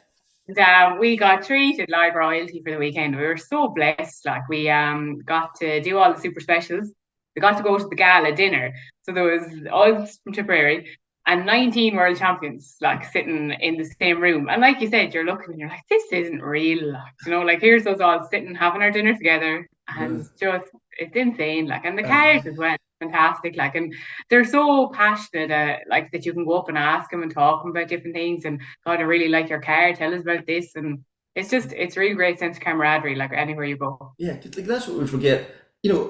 And we got treated like royalty for the weekend. We were so blessed. Like we got to do all the super specials. We got to go to the gala dinner. So there was us from Tipperary and 19 world champions like sitting in the same room. And like you said, you're looking and you're like, this isn't real. Like, here's us all sitting having our dinner together, and it's insane. Like, and the cars as well, fantastic. Like, and they're so passionate, like that you can go up and ask them and talk about different things. And God, I really like your car. Tell us about this. And it's really great sense of camaraderie. Like anywhere you go. Yeah, 'cause, like, that's what we forget.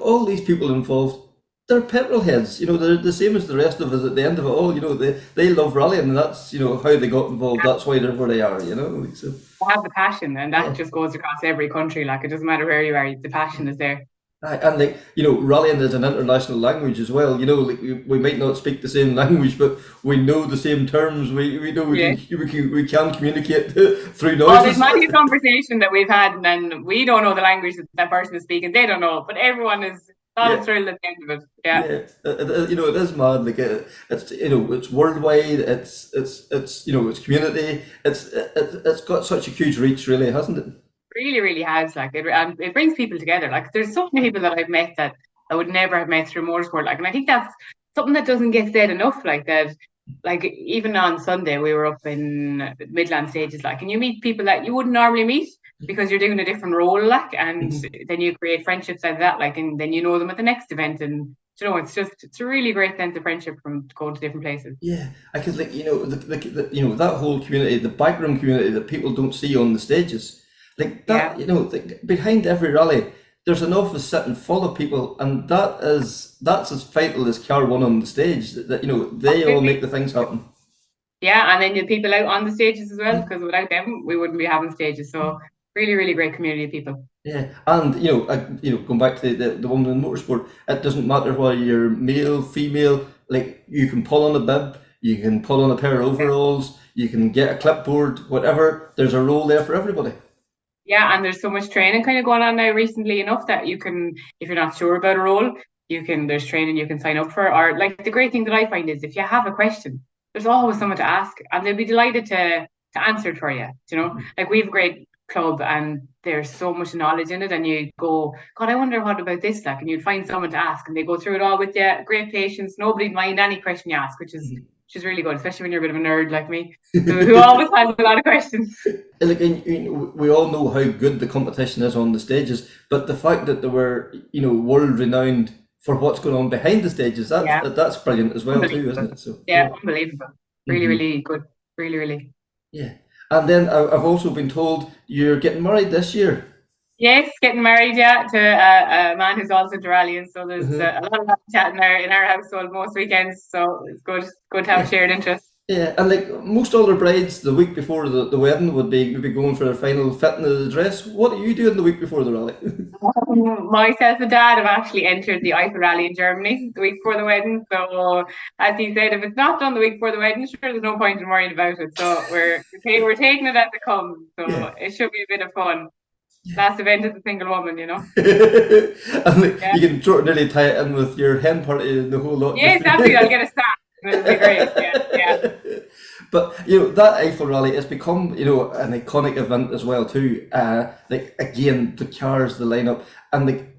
All these people involved, they're petrol heads. They're the same as the rest of us at the end of it all. They love rallying, and that's, how they got involved. That's why they're where they are, like, so. They have the passion, and that just goes across every country. Like, it doesn't matter where you are, the passion is there. And like, rallying is an international language as well. Like we might not speak the same language, but we know the same terms. We know we can communicate through noises. There's many a conversation that we've had, and then we don't know the language that person is speaking. They don't know, but everyone is thrilled at the end of it. Yeah. It is mad. Like it's worldwide. It's community. It's got such a huge reach, really, hasn't it? Really, really has. Like it brings people together. Like there's so many people that I've met that I would never have met through motorsport. Like, and I think that's something that doesn't get said enough. Like that. Like even on Sunday we were up in Midland Stages, like, and you meet people that you wouldn't normally meet because you're doing a different role, like, and then you create friendships out of that, like, and then you know them at the next event, and it's a really great sense of friendship from going to different places. Yeah, because like that whole community, the backroom community that people don't see on the stages, like that. Behind every rally, there's an office sitting full of people, and that's as vital as car one on the stage. That they all make the things happen. Yeah, and then the people out on the stages as well, because without them, we wouldn't be having stages. So really, really great community of people. Yeah, and going back to the woman in motorsport, it doesn't matter whether you're male, female. Like, you can pull on a bib, you can pull on a pair of overalls, you can get a clipboard, whatever. There's a role there for everybody. Yeah, and there's so much training kind of going on now recently enough that you can, if you're not sure about a role, there's training you can sign up for. Or like the great thing that I find is if you have a question, there's always someone to ask, and they'll be delighted to answer it for you. Like, we have a great club and there's so much knowledge in it, and you go, God, I wonder what about this, like, and you'd find someone to ask, and they go through it all with you. Great patience, nobody'd mind any question you ask, which is really good, especially when you're a bit of a nerd like me, who always has a lot of questions. Like, we all know how good the competition is on the stages, but the fact that they were, world renowned for what's going on behind the stages, that's brilliant as well too, isn't it? So unbelievable. Really, really good. Really, really. Yeah. And then I've also been told you're getting married this year. Yes, getting married, to a man who's also into rallying. So there's a lot of chat in our household most weekends. So it's good to have shared interest. Yeah, and like most older brides, the week before the wedding would be maybe going for their final fitting of the dress. What are you doing the week before the rally? Myself and Dad have actually entered the Eiffel Rally in Germany the week before the wedding. So, as he said, if it's not done the week before the wedding, sure, there's no point in worrying about it. So we're taking it as it comes. So it should be a bit of fun. Last event as a single woman, And like, you can nearly tie it in with your hen party and the whole lot. Yeah, exactly. I'll get a staff. It'll be great. Yeah. But that Eiffel Rally has become an iconic event as well too. Like, again, the cars, the lineup, and like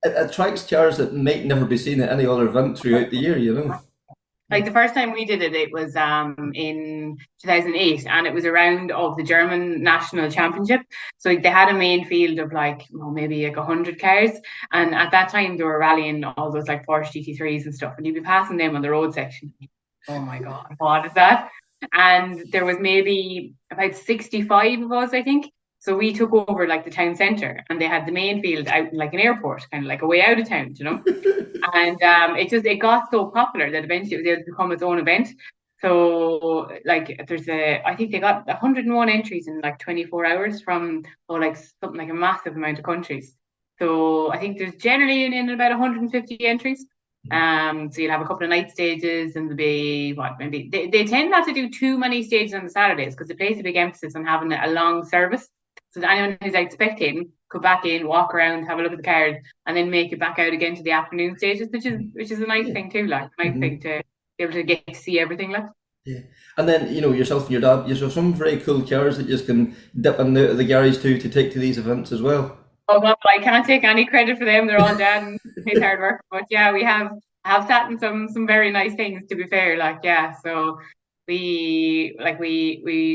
it attracts cars that might never be seen at any other event throughout the year. Like, the first time we did it, it was in 2008, and it was a round of the German National Championship. So like, they had a main field of maybe 100 cars, and at that time they were rallying all those like Porsche GT3s and stuff, and you'd be passing them on the road section. Oh my God, what is that? And there was maybe about 65 of us, I think. So we took over like the town centre, and they had the main field out in like an airport, kind of like a way out of town, And it got so popular that eventually it was able to become its own event. So like I think they got 101 entries in like 24 hours from like something like a massive amount of countries. So I think there's generally in about 150 entries. So you'll have a couple of night stages, and there'll be maybe they tend not to do too many stages on the Saturdays because they place a big emphasis on having a long service. So that anyone who's out spectating could back in, walk around, have a look at the card, and then make it back out again to the afternoon stages, which is a nice thing too, like nice thing to be able to get to see everything, like. Yeah, and then yourself and your dad, you have some very cool cars that you can dip in the garage to take to these events as well. Oh well, I can't take any credit for them. They're all dad and his hard work. But yeah, we have sat in some very nice things, to be fair. Like, yeah, so we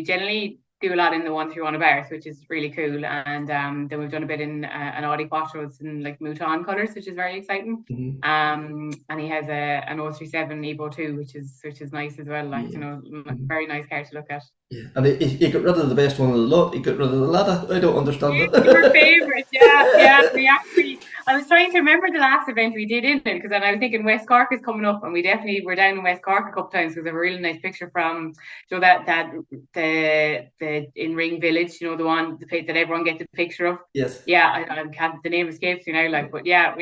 generally do a lot in the 131 bars, which is really cool. And then we've done a bit in an Audi Quattro's in like Moynihan colours, which is very exciting. And he has an 037 Evo 2, which is nice as well. Like, very nice car to look at. Yeah, and he got rid of the best one of the lot. He got rid of the ladder. I don't understand it. Your favourite, yeah. I was trying to remember the last event we did in it, because then I was thinking West Cork is coming up, and we definitely were down in West Cork a couple of times because I have a really nice picture from the in Ring Village, the one that everyone gets a picture of. Yes. Yeah, I can't. The name escapes me now. Like, but yeah,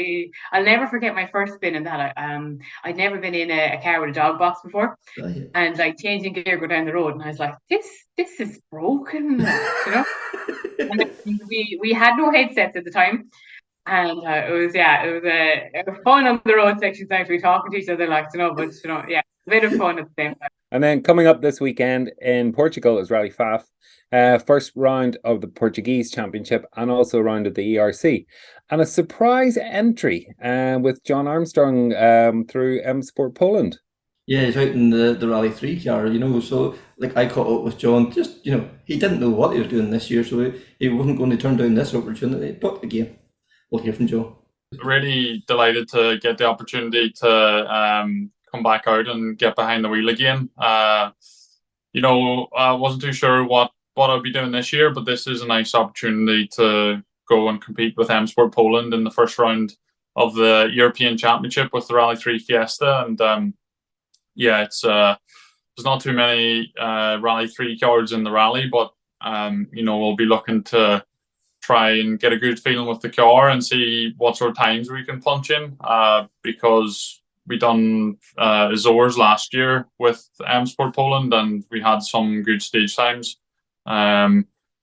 I'll never forget my first spin in that. I'd never been in a car with a dog box before, and like changing gear, go down the road, and I was like, this is broken, And we had no headsets at the time, and it was fun on the road sections. Now to be talking to each other, like, but a bit of fun at the same time. And then coming up this weekend in Portugal is Rally Fafe, first round of the Portuguese Championship and also round of the ERC, and a surprise entry with Jon Armstrong through M Sport Poland. Yeah, he's out in the Rally 3 car, so like I caught up with John, just, he didn't know what he was doing this year, so he wasn't going to turn down this opportunity, but again, we'll hear from John. Really delighted to get the opportunity to come back out and get behind the wheel again. I wasn't too sure what I'll be doing this year, but this is a nice opportunity to go and compete with M Sport Poland in the first round of the European Championship with the Rally 3 Fiesta, and it's there's not too many Rally 3 cars in the rally, but we'll be looking to try and get a good feeling with the car and see what sort of times we can punch in, because we done Azores last year with M Sport Poland and we had some good stage times.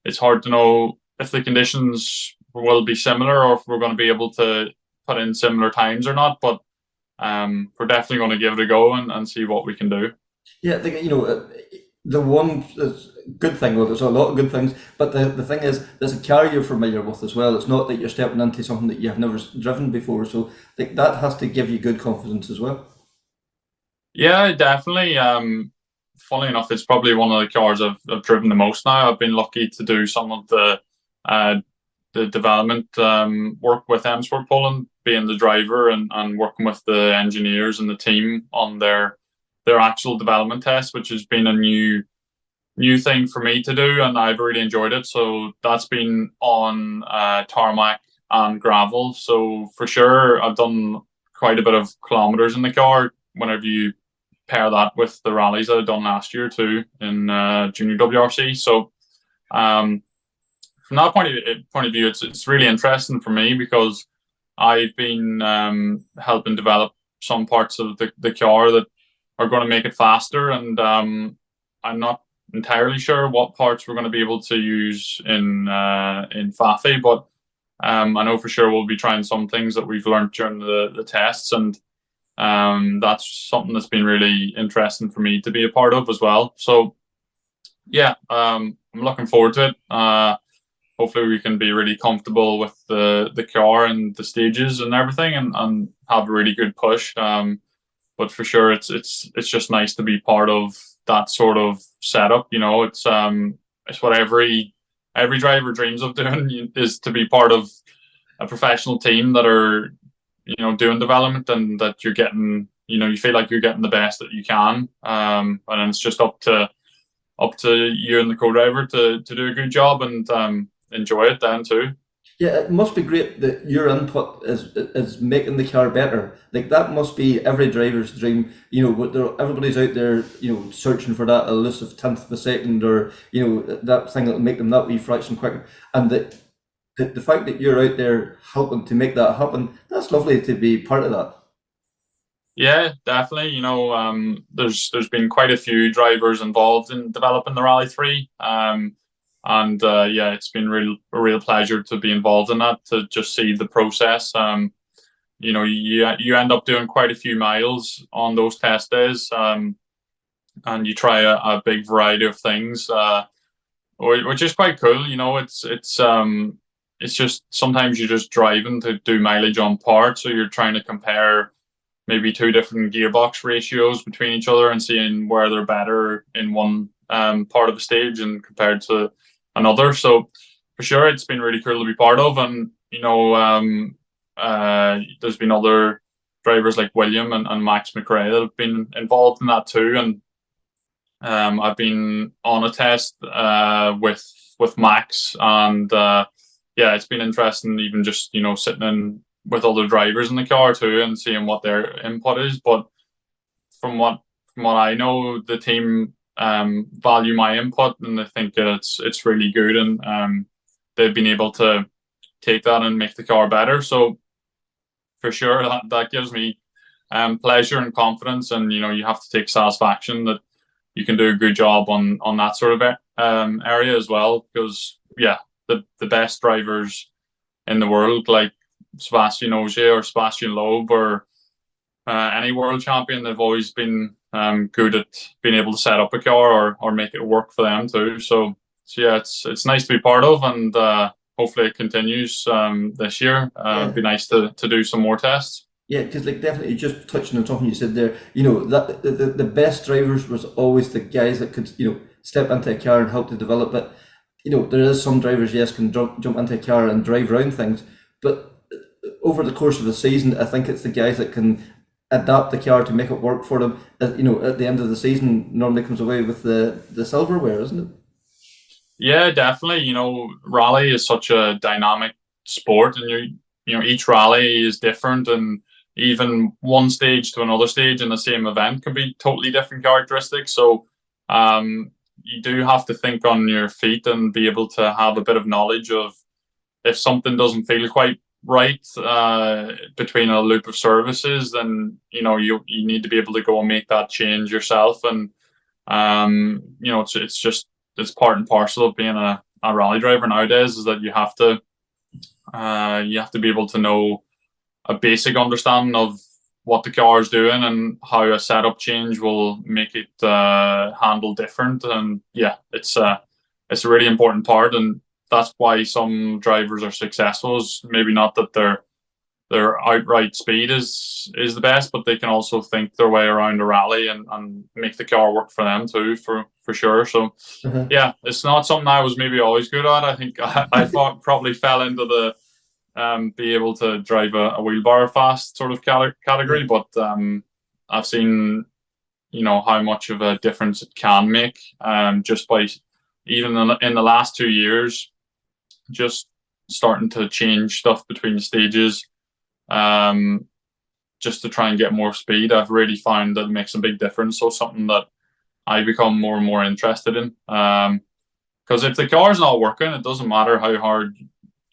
It's hard to know if the conditions will be similar or if we're going to be able to put in similar times or not, but we're definitely going to give it a go and see what we can do. Yeah, the one good thing, well, there's a lot of good things, but the thing is, there's a car you're familiar with as well. It's not that you're stepping into something that you've never driven before, so that has to give you good confidence as well. Yeah, definitely. Funnily enough, it's probably one of the cars I've driven the most now. I've been lucky to do some of the development work with M Sport Poland, being the driver and working with the engineers and the team on their actual development test, which has been a new thing for me to do, and I've really enjoyed it. So that's been on tarmac and gravel. So for sure, I've done quite a bit of kilometers in the car whenever you pair that with the rallies that I've done last year too in junior WRC. So from that point of view, it's really interesting for me because I've been helping develop some parts of the car that are going to make it faster, and I'm not entirely sure what parts we're going to be able to use in Fafe, but I know for sure we'll be trying some things that we've learned during the tests, and that's something that's been really interesting for me to be a part of as well. So yeah, I'm looking forward to it. Hopefully we can be really comfortable with the car and the stages and everything, and have a really good push. But for sure, it's just nice to be part of that sort of setup. It's what every driver dreams of doing, is to be part of a professional team that are doing development, and that you're getting you feel like you're getting the best that you can, and then it's just up to you and the co-driver to do a good job and enjoy it then too. Yeah, it must be great that your input is making the car better. Like that must be every driver's dream. You know, everybody's out there, you know, searching for that elusive tenth of a second, or you know, that thing that'll make them that wee fraction quicker. And the fact that you're out there helping to make that happen, that's lovely to be part of that. Yeah, definitely. You know, there's been quite a few drivers involved in developing the Rally 3. And yeah, it's been a real pleasure to be involved in that, to just see the process. You know, you end up doing quite a few miles on those test days, and you try a big variety of things, which is quite cool. You know, it's just sometimes you're just driving to do mileage on parts, so you're trying to compare maybe two different gearbox ratios between each other and seeing where they're better in one part of the stage and compared to another. So for sure, it's been really cool to be part of. And you know, there's been other drivers like William and Max McRae that have been involved in that too. And I've been on a test with Max, and yeah, it's been interesting, even just, you know, sitting in with other drivers in the car too and seeing what their input is. But from what I know, the team value my input, and I think it's really good, and they've been able to take that and make the car better. So for sure, that gives me pleasure and confidence, and you know, you have to take satisfaction that you can do a good job on that sort of area as well. Because yeah, the best drivers in the world, like Sebastian Ogier or Sebastian Loeb or any world champion, they've always been good at being able to set up a car or make it work for them too. So yeah, it's nice to be part of, and hopefully it continues this year. It'd be nice to do some more tests. Yeah, because like definitely just touching on something you said there, you know, that the best drivers was always the guys that could, you know, step into a car and help to develop it. You know, there is some drivers, yes, can jump into a car and drive around things, but over the course of the season, I think it's the guys that can adapt the car to make it work for them. You know, at the end of the season, normally comes away with the silverware, isn't it? Yeah, definitely. You know, rally is such a dynamic sport, and you know, each rally is different, and even one stage to another stage in the same event can be totally different characteristics. So you do have to think on your feet and be able to have a bit of knowledge of if something doesn't feel quite right between a loop of services, then you know, you need to be able to go and make that change yourself. And you know, it's part and parcel of being a rally driver nowadays, is that you have to be able to know a basic understanding of what the car is doing and how a setup change will make it handle different. And yeah, it's a really important part, and that's why some drivers are successful. Is maybe not that their outright speed is the best, but they can also think their way around a rally and make the car work for them too, for sure. So yeah, it's not something I was maybe always good at. I think I probably fell into the be able to drive a wheelbarrow fast sort of category, but I've seen, you know, how much of a difference it can make, just by even in the last 2 years, just starting to change stuff between the stages, just to try and get more speed. I've really found that it makes a big difference. So something that I become more and more interested in, because if the car's not working, it doesn't matter how hard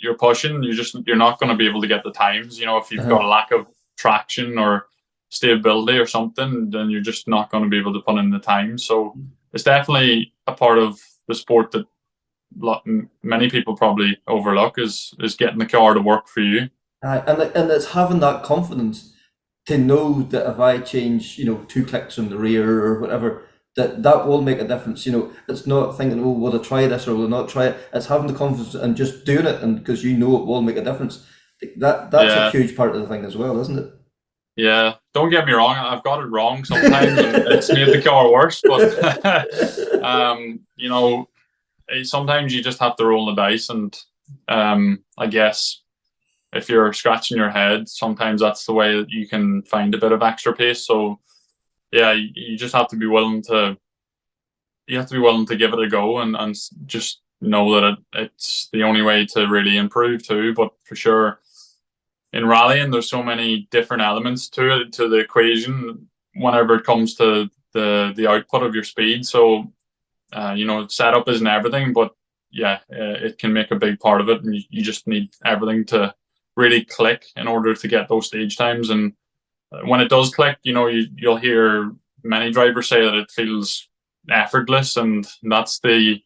you're pushing, you're not going to be able to get the times. You know, if you've got a lack of traction or stability or something, then you're just not going to be able to put in the time. So it's definitely a part of the sport that many people probably overlook, is getting the car to work for you. And it's having that confidence to know that if I change, you know, 2 clicks on the rear or whatever, that will make a difference. You know, it's not thinking, oh, will I try this or will I not try it? It's having the confidence and just doing it, and because you know it will make a difference. That's a huge part of the thing as well, isn't it? Yeah, don't get me wrong, I've got it wrong sometimes, and it's made the car worse. But you know, sometimes you just have to roll the dice, and I guess if you're scratching your head, sometimes that's the way that you can find a bit of extra pace. So yeah, you just have to be willing to give it a go, and just know that it's the only way to really improve too. But for sure, in rallying, there's so many different elements to it, to the equation, whenever it comes to the output of your speed. So, setup isn't everything, but yeah, it can make a big part of it, and you just need everything to really click in order to get those stage times. And when it does click, you'll hear many drivers say that it feels effortless, and that's the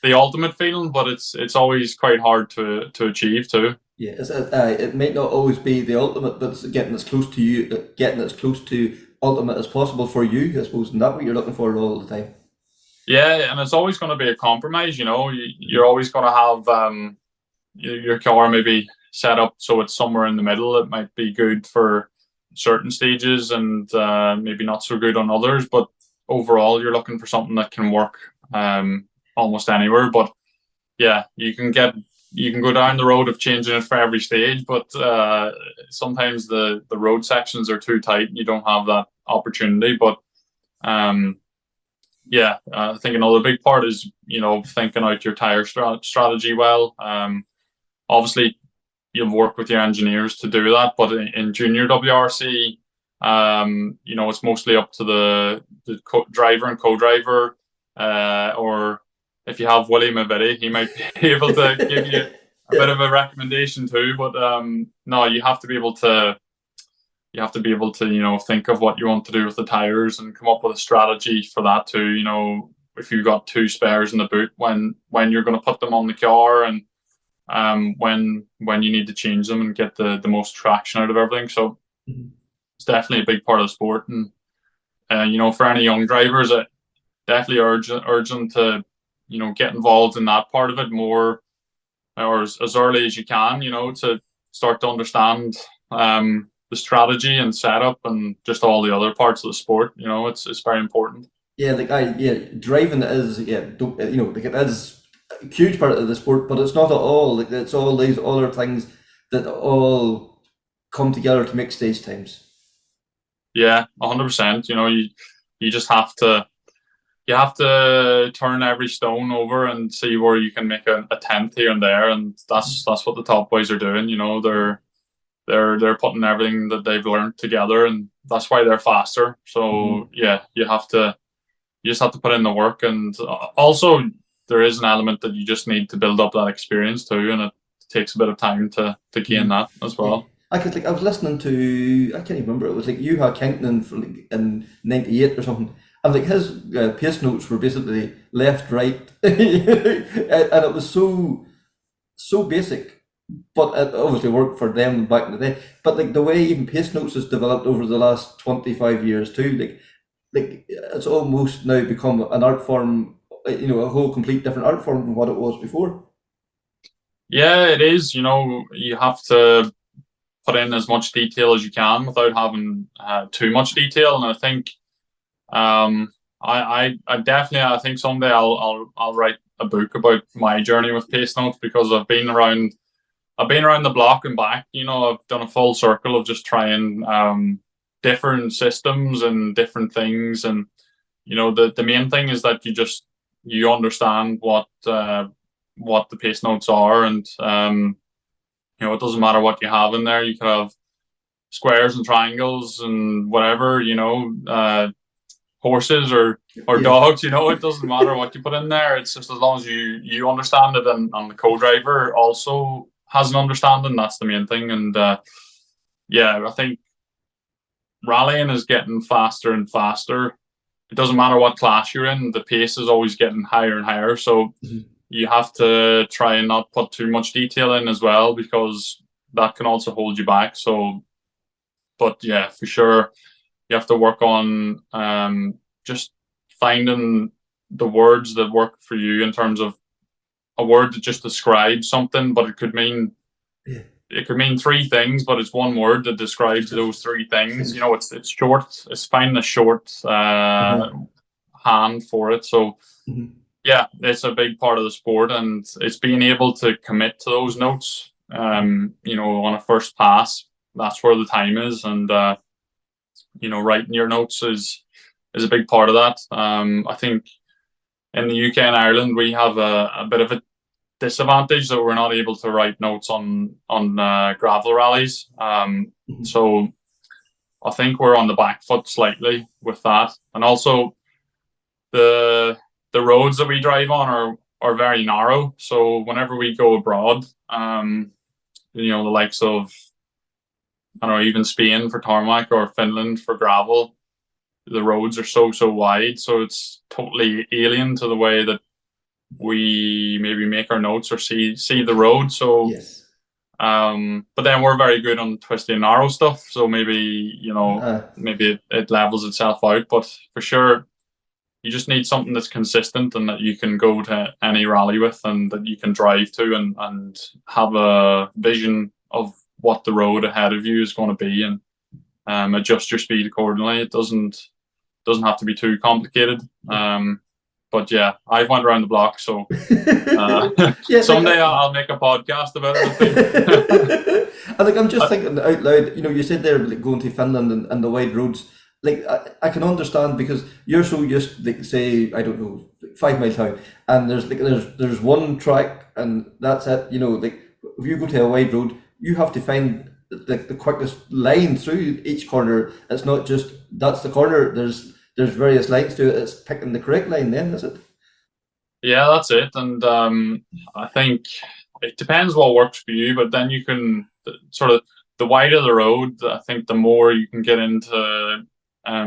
ultimate feeling, but it's always quite hard to achieve too. Yeah, it might not always be the ultimate, but it's getting as close to ultimate as possible for you, I suppose, and that's what you're looking for all the time. Yeah, and it's always going to be a compromise. You're always going to have your car maybe set up so it's somewhere in the middle. It might be good for certain stages and maybe not so good on others, but overall you're looking for something that can work almost anywhere. But yeah, you can go down the road of changing it for every stage, but sometimes the road sections are too tight and you don't have that opportunity. But I think another big part is thinking out your tire strategy well. Obviously you'll work with your engineers to do that, but in junior WRC, it's mostly up to the driver and co-driver, or if you have Willie Mavidi, he might be able to give you a bit of a recommendation too. But no, you have to be able to think of what you want to do with the tires and come up with a strategy for that too. If you've got 2 spares in the boot, when you're going to put them on the car, and when you need to change them and get the most traction out of everything. So it's definitely a big part of the sport. And for any young drivers, I definitely urge them to get involved in that part of it more, or as early as you can, to start to understand the strategy and setup and just all the other parts of the sport. It's very important. Yeah, driving is it is a huge part of the sport, but it's not at all. It's all these other things that all come together to make stage times. Yeah, 100%. You just have to turn every stone over and see where you can make a tenth here and there, and that's what the top boys are doing. They're putting everything that they've learned together, and that's why they're faster. So yeah, you just have to put in the work, and also there is an element that you just need to build up that experience too, and it takes a bit of time to gain that as well. I was listening to, I can't remember, it was like Juha Kentinen in '98 or something, and his pace notes were basically left, right, and it was so basic, but it obviously worked for them back in the day. But the way even pace notes has developed over the last 25 years too, it's almost now become an art form, a whole complete different art form from what it was before. Yeah, it is. You have to put in as much detail as you can without having too much detail. And I think I definitely, I think someday I'll write a book about my journey with pace notes, because I've been around the block and back. I've done a full circle of just trying different systems and different things, and the main thing is that you understand what the pace notes are, and it doesn't matter what you have in there. You could have squares and triangles and whatever, horses or dogs, it doesn't matter what you put in there. It's just as long as you understand it, and the co-driver also has an understanding. That's the main thing. And I think rallying is getting faster and faster. It doesn't matter what class you're in, the pace is always getting higher and higher. So you have to try and not put too much detail in as well, because that can also hold you back. So, but yeah, for sure, you have to work on just finding the words that work for you, in terms of a word that just describes something, but it could mean 3 things, but it's one word that describes those 3 things. It's short. It's finding a short hand for it. So yeah, it's a big part of the sport, and it's being able to commit to those notes. On a first pass, that's where the time is, and writing your notes is a big part of that. I think in the UK and Ireland we have a bit of disadvantage that we're not able to write notes on gravel rallies. So I think we're on the back foot slightly with that, and also the roads that we drive on are very narrow. So whenever we go abroad, the likes of, I don't know, even Spain for tarmac or Finland for gravel, the roads are so wide. So it's totally alien to the way that we maybe make our notes or see the road. So yes. But then we're very good on twisty and narrow stuff. So maybe, maybe it levels itself out. But for sure, you just need something that's consistent and that you can go to any rally with and that you can drive to and have a vision of what the road ahead of you is going to be, and adjust your speed accordingly. It doesn't have to be too complicated. But yeah, I've went around the block, so someday I'll make a podcast about it, I think. I think I'm just thinking out loud, you said there like going to Finland and the wide roads. Like I can understand because you're so used, like say, I don't know, 5 miles high, and there's one track and that's it. Like if you go to a wide road, you have to find the quickest line through each corner. It's not just that's the corner. There's various lines to it. It's picking the correct line then, is it? Yeah, that's it. And I think it depends what works for you, but then you can sort of, the wider the road, I think the more you can get into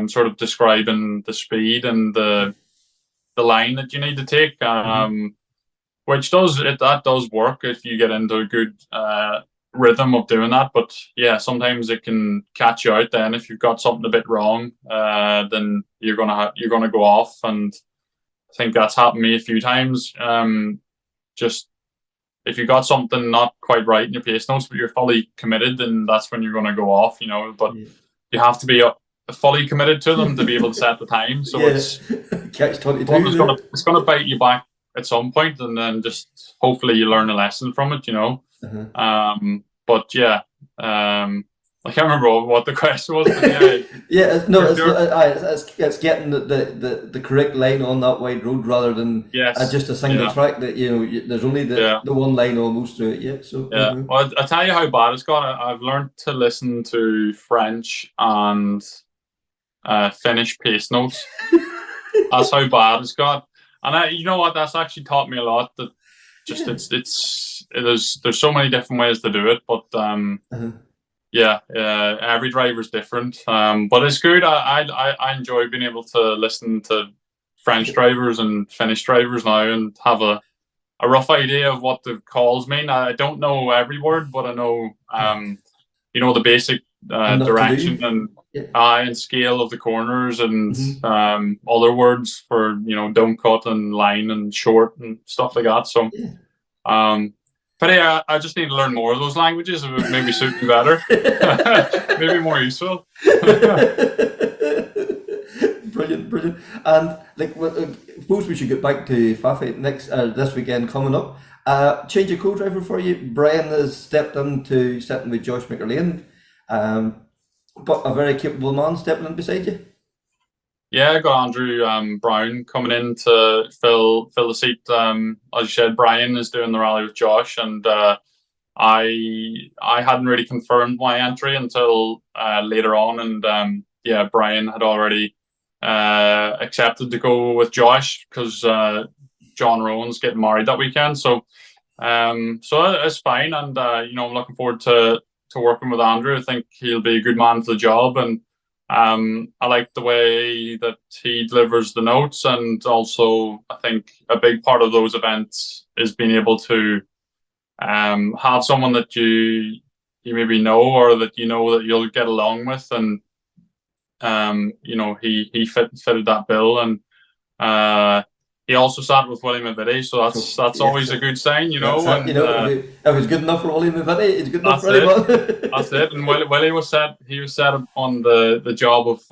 sort of describing the speed and the line that you need to take, which does work if you get into a good rhythm of doing that. But yeah, sometimes it can catch you out then if you've got something a bit wrong, then you're gonna go off. And I think that's happened to me a few times. Just if you got something not quite right in your pace notes, but you're fully committed, then that's when you're going to go off, but you have to be fully committed to them to be able to set the time. So it's catch 22. It's going to bite you back at some point, and then just hopefully you learn a lesson from it, But yeah, I can't remember what the question was. But it's getting the correct line on that wide road rather than just a single track that there's only the one line almost through it. Yeah, so Well, I tell you how bad it's got. I've learned to listen to French and Finnish pace notes. That's how bad it's got. And you know what? That's actually taught me a lot. That just there's so many different ways to do it, but every driver's different. But it's good. I enjoy being able to listen to French drivers and Finnish drivers now and have a rough idea of what the calls mean. I don't know every word, but I know the basic direction and scale of the corners and other words for don't cut and line and short and stuff like that. So but yeah, I just need to learn more of those languages. It would maybe suit me better. Maybe more useful. Brilliant. And I suppose we should get back to Fafe this weekend coming up. Change of co-driver for you. Brian has stepped into sitting with Josh McErlane, but a very capable man stepping in beside you. Yeah, I got Andrew Brown coming in to fill the seat. As you said, Brian is doing the rally with Josh, and I hadn't really confirmed my entry until later on, and Brian had already accepted to go with Josh because John Rowan's getting married that weekend. So it's fine, and I'm looking forward to working with Andrew. I think he'll be a good man for the job, and I like the way that he delivers the notes, and also I think a big part of those events is being able to have someone that you maybe know or that that you'll get along with, and he fitted that bill, and he also sat with William Aviti, so that's always a good sign, if it's good enough for William Aviti, it's good enough for anyone. That's it. And Willie was set on the job of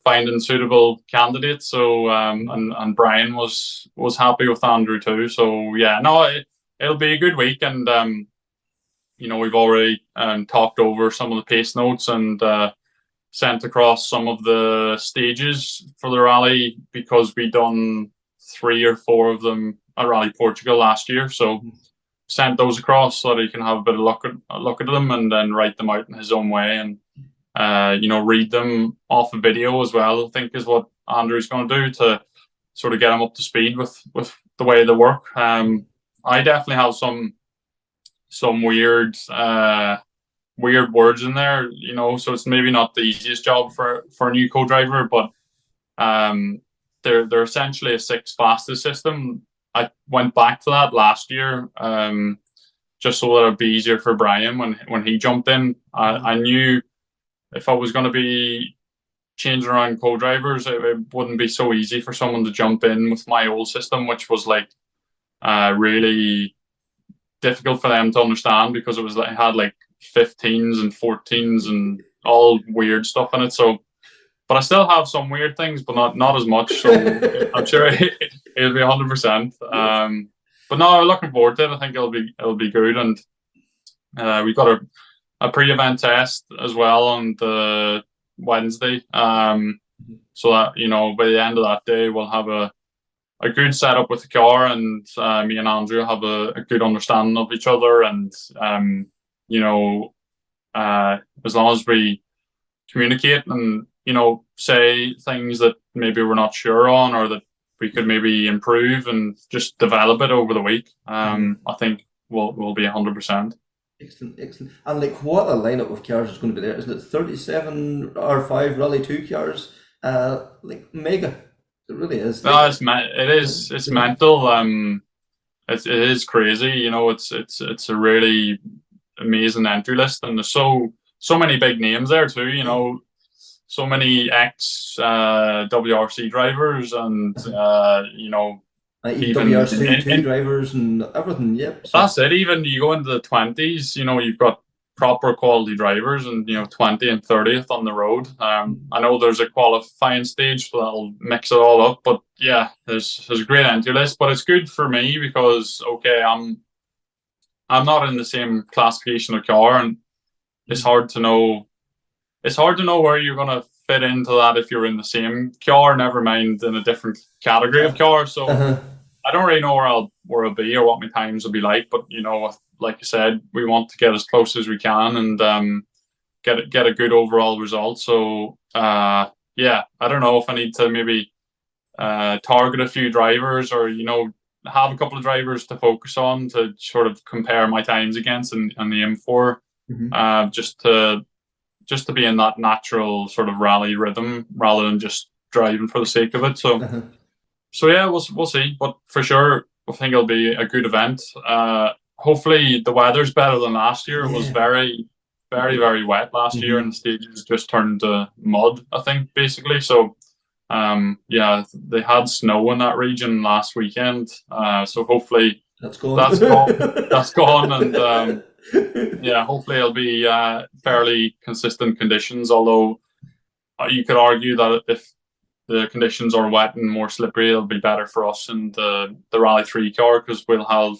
finding suitable candidates. So and Brian was happy with Andrew too. So yeah, no, it'll be a good week, and we've already talked over some of the pace notes and sent across some of the stages for the rally because we done 3 or 4 of them at Rally Portugal last year. So sent those across so that he can have a bit of look at them and then write them out in his own way and read them off a video as well. I think is what Andrew's going to do to sort of get him up to speed with the way they work. I definitely have some weird words in there, so it's maybe not the easiest job for a new co-driver, but they're essentially a 6 fastest system. I went back to that last year just so that it'd be easier for Brian when he jumped in. I knew if I was going to be changing around co-drivers, it wouldn't be so easy for someone to jump in with my old system, which was like really difficult for them to understand because it had like 15s and 14s and all weird stuff in it. So, but I still have some weird things, but not as much. So I'm sure it'll be 100%. But no, looking forward to it. I think it'll be good, and we've got a pre-event test as well on the Wednesday. So that by the end of that day we'll have a good setup with the car, and me and Andrew have a good understanding of each other, and as long as we communicate and say things that maybe we're not sure on or that we could maybe improve and just develop it over the week, I think we'll be 100%. Excellent. And like, what a lineup of cars is going to be there? Isn't it 37 R5 Rally 2 cars? Like mega. It really is. No, it's mental. It is crazy. It's a really amazing entry list, and there's so many big names there too. So many ex WRC drivers, and even WRC2 drivers and everything. Yep. So that's it. Even you go into the 20s, you've got proper quality drivers, and 20 and 30th on the road. I know there's a qualifying stage, so that'll mix it all up. But yeah, there's a great entry list. But it's good for me because I'm not in the same classification of car, and it's hard to know. It's hard to know where you're going to fit into that if you're in the same car, never mind in a different category of car. So I don't really know where I'll be or what my times will be like. But like I said, we want to get as close as we can and get a good overall result. So I don't know if I need to maybe target a few drivers or have a couple of drivers to focus on to sort of compare my times against and aim for, just to be in that natural sort of rally rhythm rather than just driving for the sake of it. So yeah, we'll see, but for sure I think it'll be a good event. Hopefully the weather's better than last year. It was very, very, very wet last year, and the stages just turned to mud, I think, basically. So they had snow in that region last weekend. So hopefully that's gone. That's gone, and hopefully it'll be fairly consistent conditions. Although you could argue that if the conditions are wet and more slippery, it'll be better for us in the Rally 3 car because we'll have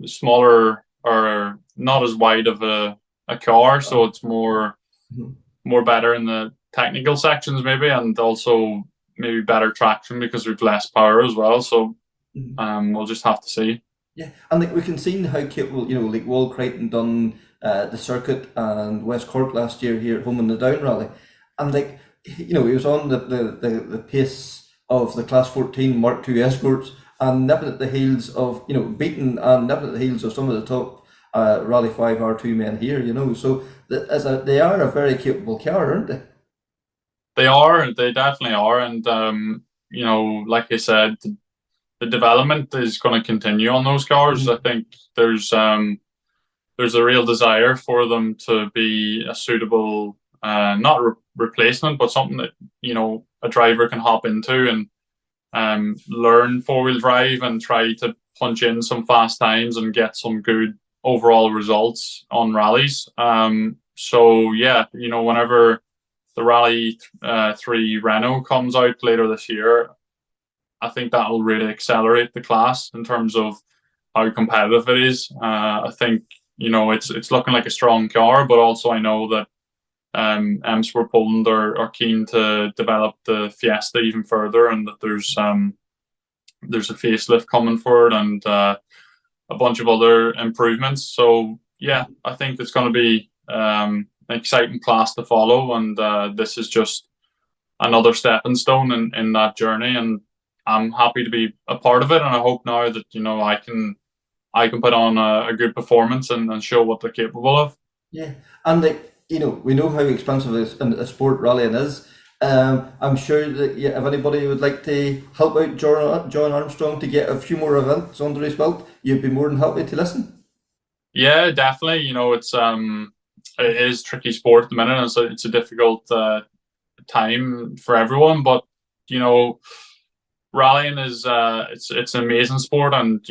smaller or not as wide of a car, so it's more better in the technical sections maybe, and also maybe better traction because we've less power as well. So we'll just have to see. Yeah, and like we can see how capable, like Wall Crichton done the circuit and West Cork last year here at home in the Down Rally, and like he was on the pace of the Class 14 Mark II Escorts and nipping at the heels of beating and nipping at the heels of some of the top Rally 5 R2 men here. So they are a very capable car, aren't they? They are. They definitely are, and like I said, the development is going to continue on those cars. I think there's a real desire for them to be a suitable, not replacement, but something that a driver can hop into and learn four-wheel drive and try to punch in some fast times and get some good overall results on rallies. So yeah, whenever the Rally 3 Renault comes out later this year, I think that will really accelerate the class in terms of how competitive it is. I think it's looking like a strong car, but also I know that M Sport Poland are keen to develop the Fiesta even further, and that there's there's a facelift coming for it, and a bunch of other improvements. So yeah, I think it's going to be an exciting class to follow, and this is just another stepping stone in that journey. And I'm happy to be a part of it, and I hope now that I can put on a good performance and show what they're capable of. Yeah, and we know how expensive a sport rallying is. I'm sure that if anybody would like to help out Jon Armstrong to get a few more events under his belt, you'd be more than happy to listen. Yeah, definitely. It is tricky sport at the minute, and it's a difficult time for everyone. But rallying is it's an amazing sport, and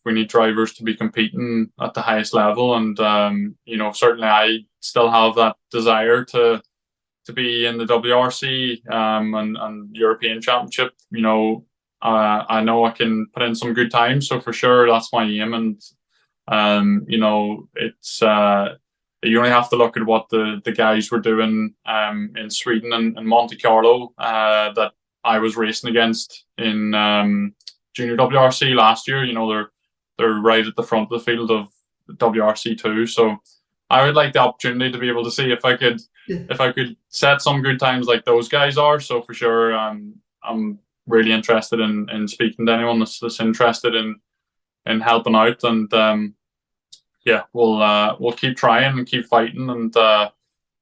we need drivers to be competing at the highest level. And certainly I still have that desire to be in the WRC and European Championship. I know I can put in some good times, so for sure that's my aim. And it's you only have to look at what the guys were doing in Sweden and Monte Carlo that I was racing against in Junior WRC last year. They're right at the front of the field of WRC2. So I would like the opportunity to be able to see if I could set some good times like those guys are. So for sure, I'm really interested in speaking to anyone that's interested in helping out. And we'll keep trying and keep fighting, and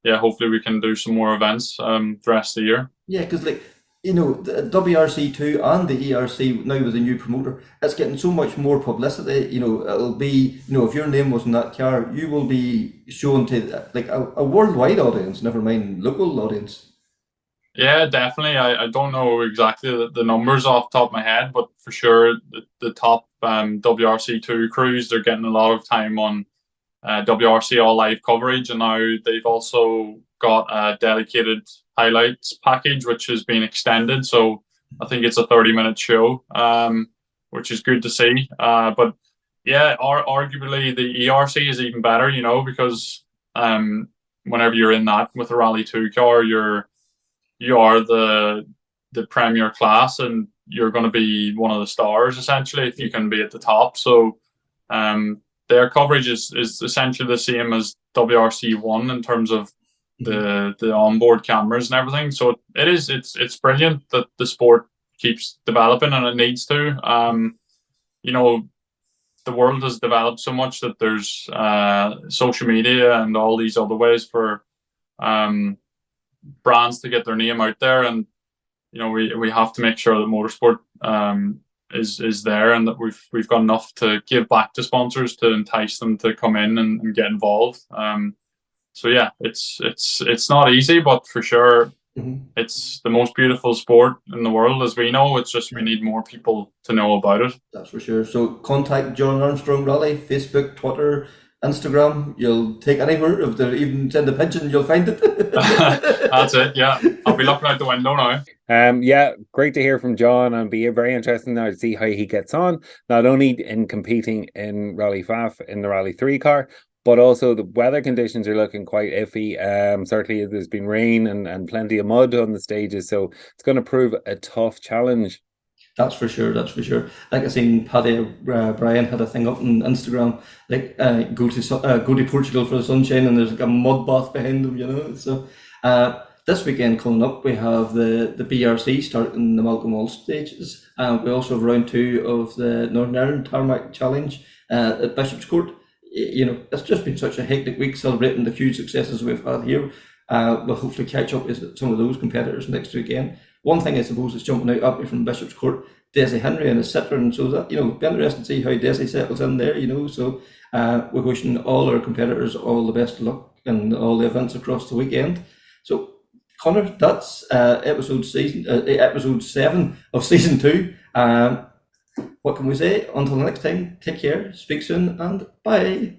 hopefully we can do some more events the rest of the year. Yeah, because the WRC2 and the ERC now with the new promoter, it's getting so much more publicity. It'll be, if your name was in that car, you will be shown to a worldwide audience, never mind local audience. Yeah, definitely. I don't know exactly the numbers off the top of my head, but for sure the top WRC2 crews, they're getting a lot of time on WRC All Live coverage, and now they've also got a dedicated highlights package which has been extended. So I think it's a 30-minute show, which is good to see. But yeah, arguably the ERC is even better, because whenever you're in that with a Rally 2 car, you are the premier class, and you're going to be one of the stars essentially if you can be at the top. So their coverage is essentially the same as WRC1 in terms of the onboard cameras and everything. So it's brilliant that the sport keeps developing, and it needs to. The world has developed so much that there's social media and all these other ways for brands to get their name out there, and we have to make sure that motorsport is there, and that we've got enough to give back to sponsors to entice them to come in and get involved. So yeah, it's not easy, but for sure it's the most beautiful sport in the world, as we know. It's just we need more people to know about it. That's for sure. So contact Jon Armstrong Rally, Facebook, Twitter, Instagram. You'll take anywhere. If they even send a pigeon, you'll find it. That's it. Yeah, I'll be looking out the window now. Yeah, great to hear from Jon, and be very interesting now to see how he gets on, not only in competing in Rally Fafe in the Rally 3 car, but also the weather conditions are looking quite iffy. Certainly there's been rain and plenty of mud on the stages, so it's going to prove a tough challenge. That's for sure. Like I seen Paddy Brian had a thing up on Instagram, go to Portugal for the sunshine, and there's like a mud bath behind them, So this weekend coming up, we have the BRC starting the Moto Stages. We also have round 2 of the Northern Ireland Tarmac Challenge at Bishop's Court. It's just been such a hectic week celebrating the huge successes we've had here. We'll hopefully catch up with some of those competitors next weekend. One thing I suppose is jumping out at me from Bishop's Court, Desi Henry and his Citroen, so that, be interesting to see how Desi settles in there, So we're wishing all our competitors all the best of luck in all the events across the weekend. So Connor, that's episode 7 of season 2. What can we say? Until the next time, take care, speak soon, and bye.